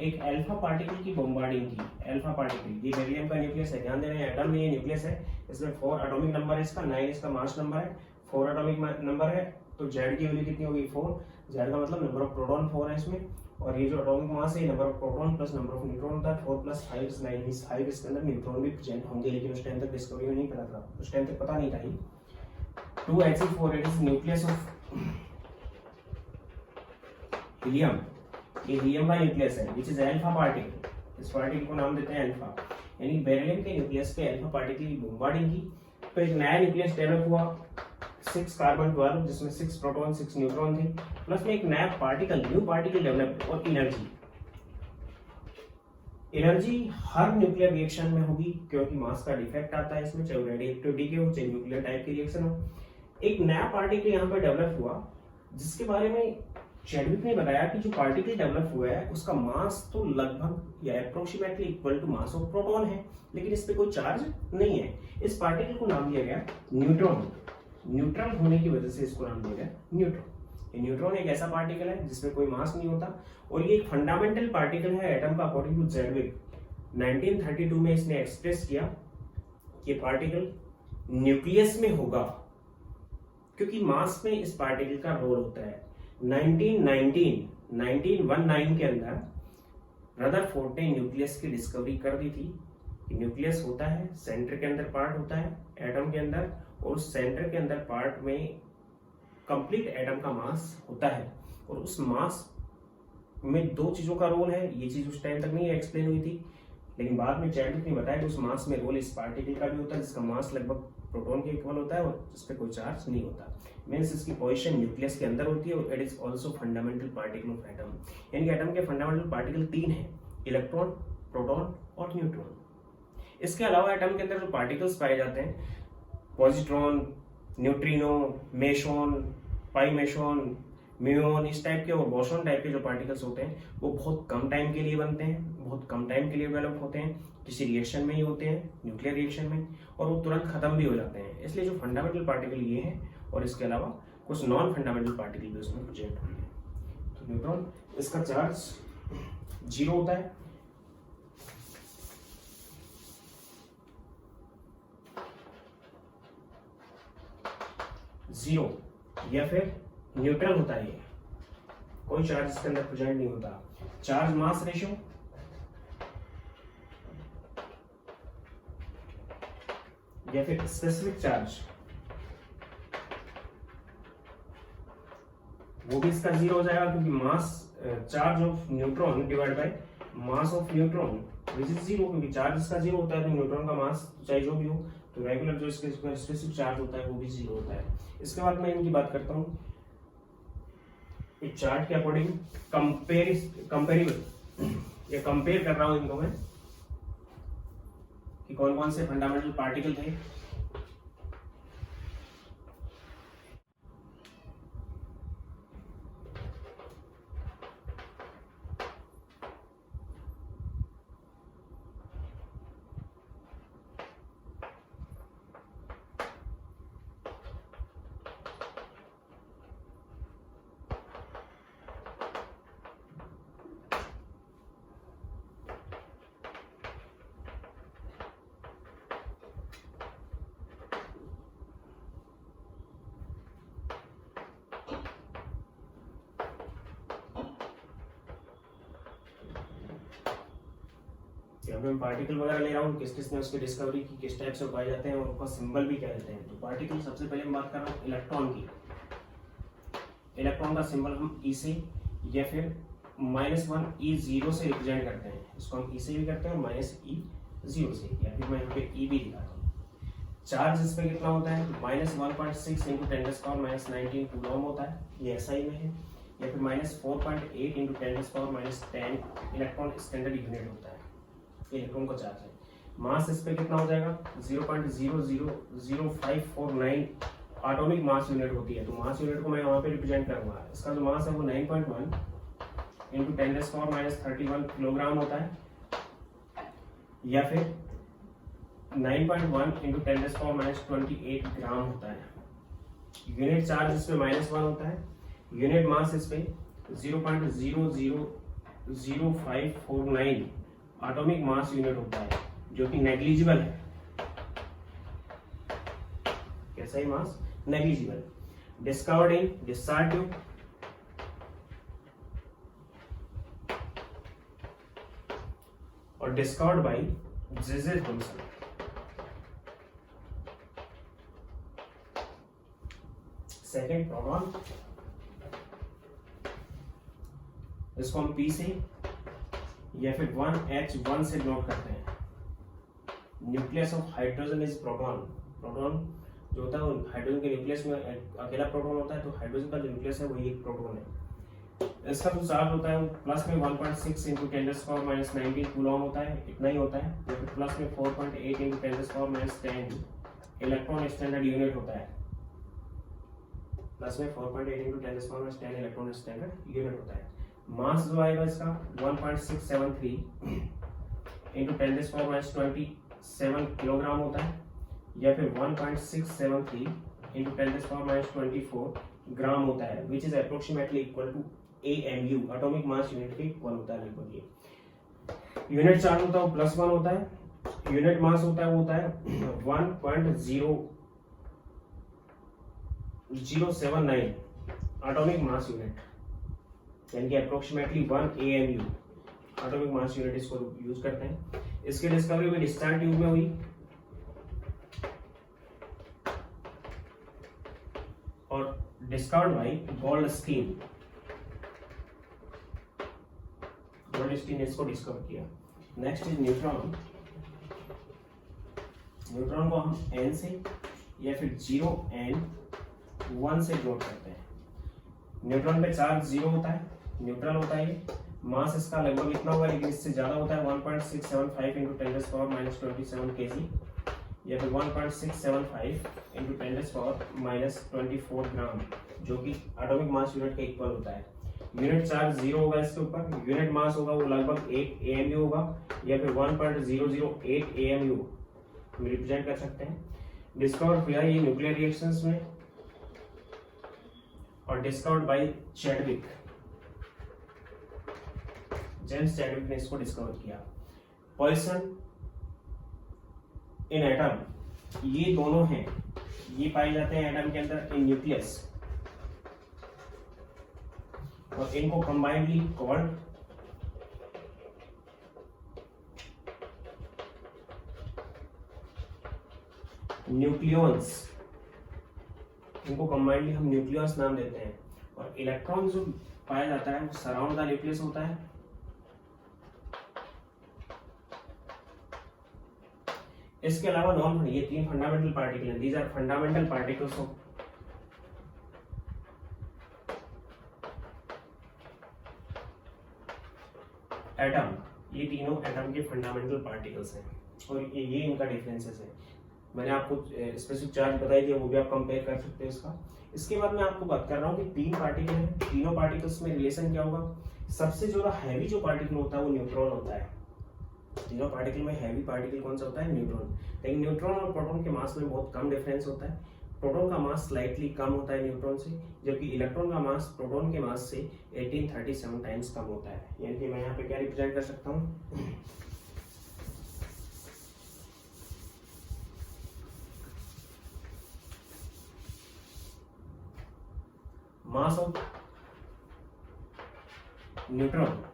एक अल्फा पार्टिकल की बॉम्बार्डिंग की। अल्फा पार्टिकल, ये बेरिलियम का न्यूक्लियस है, ध्यान देना है एटम में ये न्यूक्लियस है, इसमें 4 एटॉमिक नंबर है, इसका 9 इसका मास नंबर है, 4 एटॉमिक नंबर है, तो जेड की वैल्यू कितनी होगी 4, जेड का मतलब नंबर ऑफ प्रोटॉन 4 है इसमें, और ये जो एटॉमिक मास है number of proton plus number of neutron होता है, 4 + 5 = 9, इस 5 इसके अंदर न्यूट्रॉन भी प्रेजेंट होंगे, लेकिन उस टाइम तक डिस्कवरी में नहीं पता था, उस टाइम तक पता नहीं था। 2He4 it is nucleus of helium, ये हीलियम का न्यूक्लियस है विच इज अल्फा पार्टिकल, इस पार्टिकल को नाम देते हैं अल्फा, यानी बेरिलियम के न्यूक्लियस पे अल्फा पार्टिकल की बॉम्बार्डिंग की, तो एक नया न्यूक्लियस डेवलप हुआ 6 कार्बन 12 जिसमें 6 प्रोटॉन 6 न्यूट्रॉन थे, प्लस में एक नया पार्टिकल न्यू पार्टिकल डेवलप, और एनर्जी हर न्यूक्लियर रिएक्शन में होगी क्योंकि मास का डिफेक्ट आता है इसमें, चाहे रेडियोएक्टिविटी के हो चाहे न्यूक्लियर टाइप की रिएक्शन हो। एक नया पार्टिकल यहाँ पर डेवलप हुआ जिसके बारे में चैडविक ने बताया कि जो पार्टिकल डेवलप हुआ है उसका मास तो लगभग या approximately equal to mass of proton है, लेकिन इस पे कोई चार्ज नहीं है। इस पार्टिकल को नाम दिया गया न्यूट्रॉन, न्यूट्रल होने की वजह से इसको नाम दिया गया न्यूट्रॉन। न्यूट्रॉन एक ऐसा पार्टिकल है जिसमें कोई मास नहीं होता, और ये एक फंडामेंटल पार्टिकल है एटम का अकॉर्डिंग टू चैडविक। 1932 में इसने एक्सप्रेस किया कि पार्टिकल न्यूक्लियस में होगा क्योंकि मास में इस पार्टिकल का रोल होता है। 1919 के अंदर रदरफोर्ड ने न्यूक्लियस की डिस्कवरी कर दी थी। न्यूक्लियस होता है, सेंटर के अंदर पार्ट होता है एटम के अंदर, और उस सेंटर के अंदर पार्ट में कंप्लीट एटम का मास होता है, और उस मास में 2 चीजों का रोल है। ये चीज उस टाइम तक नहीं एक्सप्लेन हुई थी, लेकिन बाद में चैडविक ने बताया कि उस मास में रोल इस पार्टिकल का भी होता है जिसका मास लगभग प्रोटॉन के इक्वल होता है और जिस पे कोई चार्ज नहीं होता। मींस इसकी पोजीशन न्यूक्लियस के अंदर होती है, और it is also fundamental particle of atom. यानी कि एटम के फंडामेंटल पार्टिकल 3 हैं, इलेक्ट्रॉन, प्रोटॉन और न्यूट्रॉन। इसके अलावा एटम के अंदर जो पार्टिकल्स पाए जाते हैं, पॉजिट्रॉन, न्यूट्रिनो, मेसॉन, पाइमेसॉन, म्यूऑन, इस टाइप के और बोसॉन टाइप के जो पार्टिकल्स होते हैं वो बहुत कम टाइम के लिए बनते हैं, बहुत कम टाइम के लिए डेवलप होते हैं, किसी रिएक्शन में ही होते हैं, न्यूक्लियर रिएक्शन में, और वो तुरंत खत्म भी हो जाते हैं। इसलिए जो फंडामेंटल पार्टिकल ये हैं, और इसके अलावा कुछ नॉन फंडामेंटल पार्टिकल भी उसमें प्रेजेंट होंगे। तो न्यूट्रॉन, इसका चार्ज 0 होता है, जीरो, या फिर न्यूट्रल होता है, ये कोई चार्ज इसके अंदर प्रेजेंट नहीं होता। चार्ज मास रेशियो या फिर स्पेसिफिक चार्ज, वो भी इसका जीरो हो जाएगा, क्योंकि मास charge of neutron divide by mass of neutron which is zero, क्योंकि चार्ज इसका जीरो होता है तो न्यूट्रॉन का मास चाहे जो भी हो, तो रेगुलर जो इसके स्पेसिफिक चार्ज होता है वो भी जीरो होता है। इसके बाद मैं इनकी बात करता हूँ इस चार्ट के अकॉर्डिंग कंपेरेबल, ये कंपेयर कर रहा हूं इनको मैं कि कौन कौन से फंडामेंटल पार्टिकल थे। यहाँ पे मैं पार्टिकल वगैरह ले रहा हूँ, किस किस ने उसकी डिस्कवरी की, किस टाइप से पाए जाते हैं और उनका सिंबल भी क्या देते हैं। तो पार्टिकल सबसे पहले हम बात कर रहे हैं इलेक्ट्रॉन की। इलेक्ट्रॉन का सिंबल हम ई से या फिर -1 E0 से रिप्रेजेंट करते हैं। इसको हम ई से भी करते हैं और -E0 से, या फिर मैं यहाँ पे ई भी दिखाता हूँ। चार्ज इस पर कितना होता है, -1.6 × 10⁻19 कूलम होता है, ये एसआई में है, या फिर -4.8 × 10⁻10 इलेक्ट्रॉन स्टैंडर्ड यूनिट होता है, इलेक्ट्रॉन का चार्ज है। मास इस पे कितना हो जाएगा, 0.000549 एटॉमिक मास यूनिट होती है। तो मास यूनिट को मैं वहां पे रिप्रेजेंट करूंगा। इसका जो मास है वो 9.1 × 10⁻31 किलोग्राम होता है, या फिर 9.1 × 10⁻28 ग्राम होता है। यूनिट चार्ज इस पे -1 होता है। यूनिट मास इस पे 0.0000549 एटॉमिक मास यूनिट होता है, जो कि नेग्लिजिबल है। कैसा ही mass, negligible. Discovered in discharge tube, और discovered by J J Thomson. Second proton, इसको हम पी से या फिर 1H1 से नोट करते हैं। Nucleus of hydrogen is proton. Proton जो होता है वो हाइड्रोजन के न्यूक्लियस में अकेला प्रोटॉन होता है, तो हाइड्रोजन का जो न्यूक्लियस है वही एक प्रोटॉन है। इसका जो चार्ज होता है वो प्लस में 1.6 × 10⁻19 कूलम होता है, इतना ही होता है, या फिर प्लस में 4.8 × 10⁻10 इलेक्ट्रॉन स्टैंडर्ड यूनिट होता है। प्लस में 4.8 × 10⁻10 इलेक्ट्रॉन स्टैंडर्ड यूनिट होता है। मास जो आएगा इसका 1.673 × 10⁻27 किलोग्राम होता है, या फिर 1.673 × 10⁻24 ग्राम होता है, which is approximately equal to AMU, atomic mass unit के इक्वल होता है लगभग ये। यूनिट चार्ज होता है वो +1 होता है। यूनिट मास होता है वो होता है 1.0079 एटॉमिक मास यूनिट, यानी कि approximately 1 AMU atomic mass unit इसको यूज करते हैं। इसकी डिस्कवरी भी डिस्चार्ज ट्यूब में हुई, और डिस्कवर्ड बाय गोल्डस्टीन। गोल्डस्टीन ने इसको डिस्कवर किया। Next is neutron. न्यूट्रॉन को हम N से या फिर 0N1 से जोड़ करते हैं। न्यूट्रॉन पे चार्ज 0 होता है, न्यूट्रल होता है। मास इसका लगभग इतना होगा, लेकिन इससे ज्यादा होता है, 1.675 × 10⁻27 kg, या फिर 1.675 × 10⁻24 ग्राम, जो कि एटॉमिक मास यूनिट के इक्वल होता है। यूनिट चार्ज 0 होगा इसके ऊपर। यूनिट मास होगा वो लगभग 1 AMU होगा, या फिर 1.008 AMU हम रिप्रेजेंट कर सकते हैं। डिस्कवर किया ये न्यूक्लियर रिएक्शंस में, और discovered bye Chadwick, James Chadwick ने इसको डिस्कवर किया। पॉइसन इन एटम, ये दोनों हैं, ये पाए जाते हैं एटम के अंदर इन न्यूक्लियस, और इनको कंबाइंडली कॉल्ड न्यूक्लियॉन्स। इनको कंबाइंडली हम न्यूक्लियस नाम देते हैं। और इलेक्ट्रॉन जो पाया जाता है वो सराउंड द न्यूक्लियस होता है। इसके अलावा नॉन, ये 3 फंडामेंटल पार्टिकल हैं, these are fundamental particles of atom. ये तीनों एटम के फंडामेंटल पार्टिकल्स हैं और ये इनका डिफरेंसेस है। मैंने आपको स्पेसिफिक चार्ज बताई थी, वो भी आप कंपेयर कर सकते हैं इसका। इसके बाद मैं आपको बात कर रहा हूँ कि 3 पार्टिकल हैं, तीनों पार्टिकल्स में रिलेशन क्या होगा। सबसे ज्यादा हैवी जो पार्टिकल होता है वो न्यूट्रॉन होता है। तीनों पार्टिकल में हैवी पार्टिकल कौन सा होता है, न्यूट्रॉन। लेकिन न्यूट्रॉन और प्रोटॉन के मास में बहुत कम डिफरेंस होता है। प्रोटॉन का मास स्लाइटली कम होता है न्यूट्रॉन से, जबकि इलेक्ट्रॉन का मास प्रोटॉन के मास से 1837 टाइम्स कम होता है। यानी कि मैं यहाँ पे क्या रिप्रेजेंट कर सकता हूँ, mass of neutron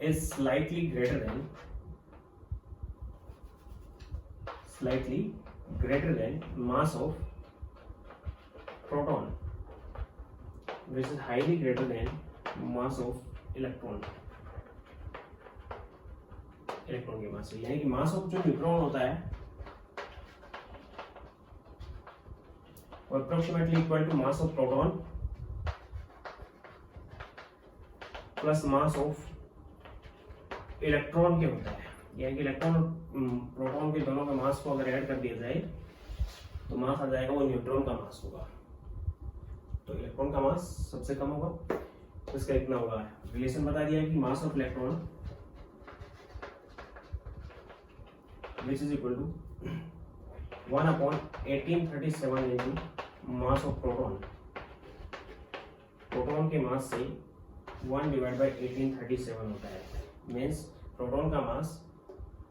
is slightly greater than mass of proton, which is highly greater than mass of electron के मास से। यानी कि मास ऑफ जो न्यूट्रॉन होता है वो approximately equal to mass of proton plus mass of electron के होता है। यानी कि इलेक्ट्रॉन और प्रोटॉन के दोनों का मास को अगर ऐड कर दिया जाए तो मास आ जाएगा वो न्यूट्रॉन का मास होगा। तो इलेक्ट्रॉन का मास सबसे कम होगा, तो इसका इतना होगा। रिलेशन बता दिया है कि mass of electron which is equal to 1/1837 into mass of proton. Proton के मास से 1/1837 होता है। मीन्स प्रोटॉन का मास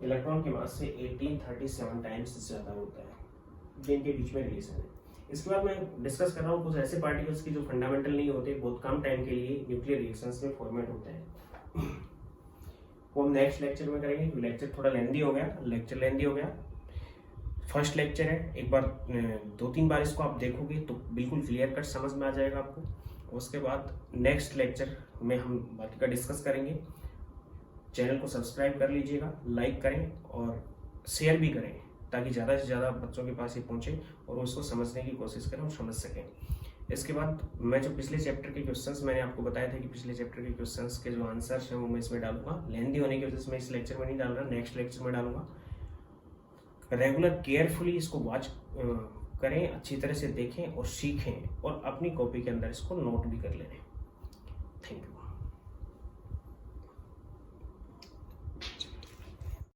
इलेक्ट्रॉन के मास से 1837 टाइम्स ज्यादा होता है। जिनके बीच में रिलेशन है। इसके बाद मैं डिस्कस कर रहा हूँ कुछ ऐसे पार्टिकल्स की जो फंडामेंटल नहीं होते, बहुत कम टाइम के लिए न्यूक्लियर रिएक्शंस में फॉर्मेट होते हैं। वो हम नेक्स्ट लेक्चर में करेंगे। लेक्चर थोड़ा लेंदी हो गया, फर्स्ट लेक्चर है। एक बार 2-3 बार इसको आप देखोगे तो बिल्कुल क्लियर कट समझ में आ जाएगा आपको। उसके बाद नेक्स्ट लेक्चर में हम बाकी का डिस्कस करेंगे। चैनल को सब्सक्राइब कर लीजिएगा, लाइक करें और शेयर भी करें, ताकि ज़्यादा से ज़्यादा बच्चों के पास ये पहुँचे और उसको समझने की कोशिश करें और समझ सकें। इसके बाद मैं जो पिछले चैप्टर के क्वेश्चंस मैंने आपको बताया था कि पिछले चैप्टर के क्वेश्चंस के जो आंसर्स हैं वो मैं इसमें डालूंगा। लेंदी होने की वजह से मैं इस लेक्चर में नहीं डाल रहा, नेक्स्ट लेक्चर में डालूंगा। रेगुलर केयरफुली इसको वॉच करें, अच्छी तरह से देखें और सीखें और अपनी कॉपी के अंदर इसको नोट भी कर लें। Thank you.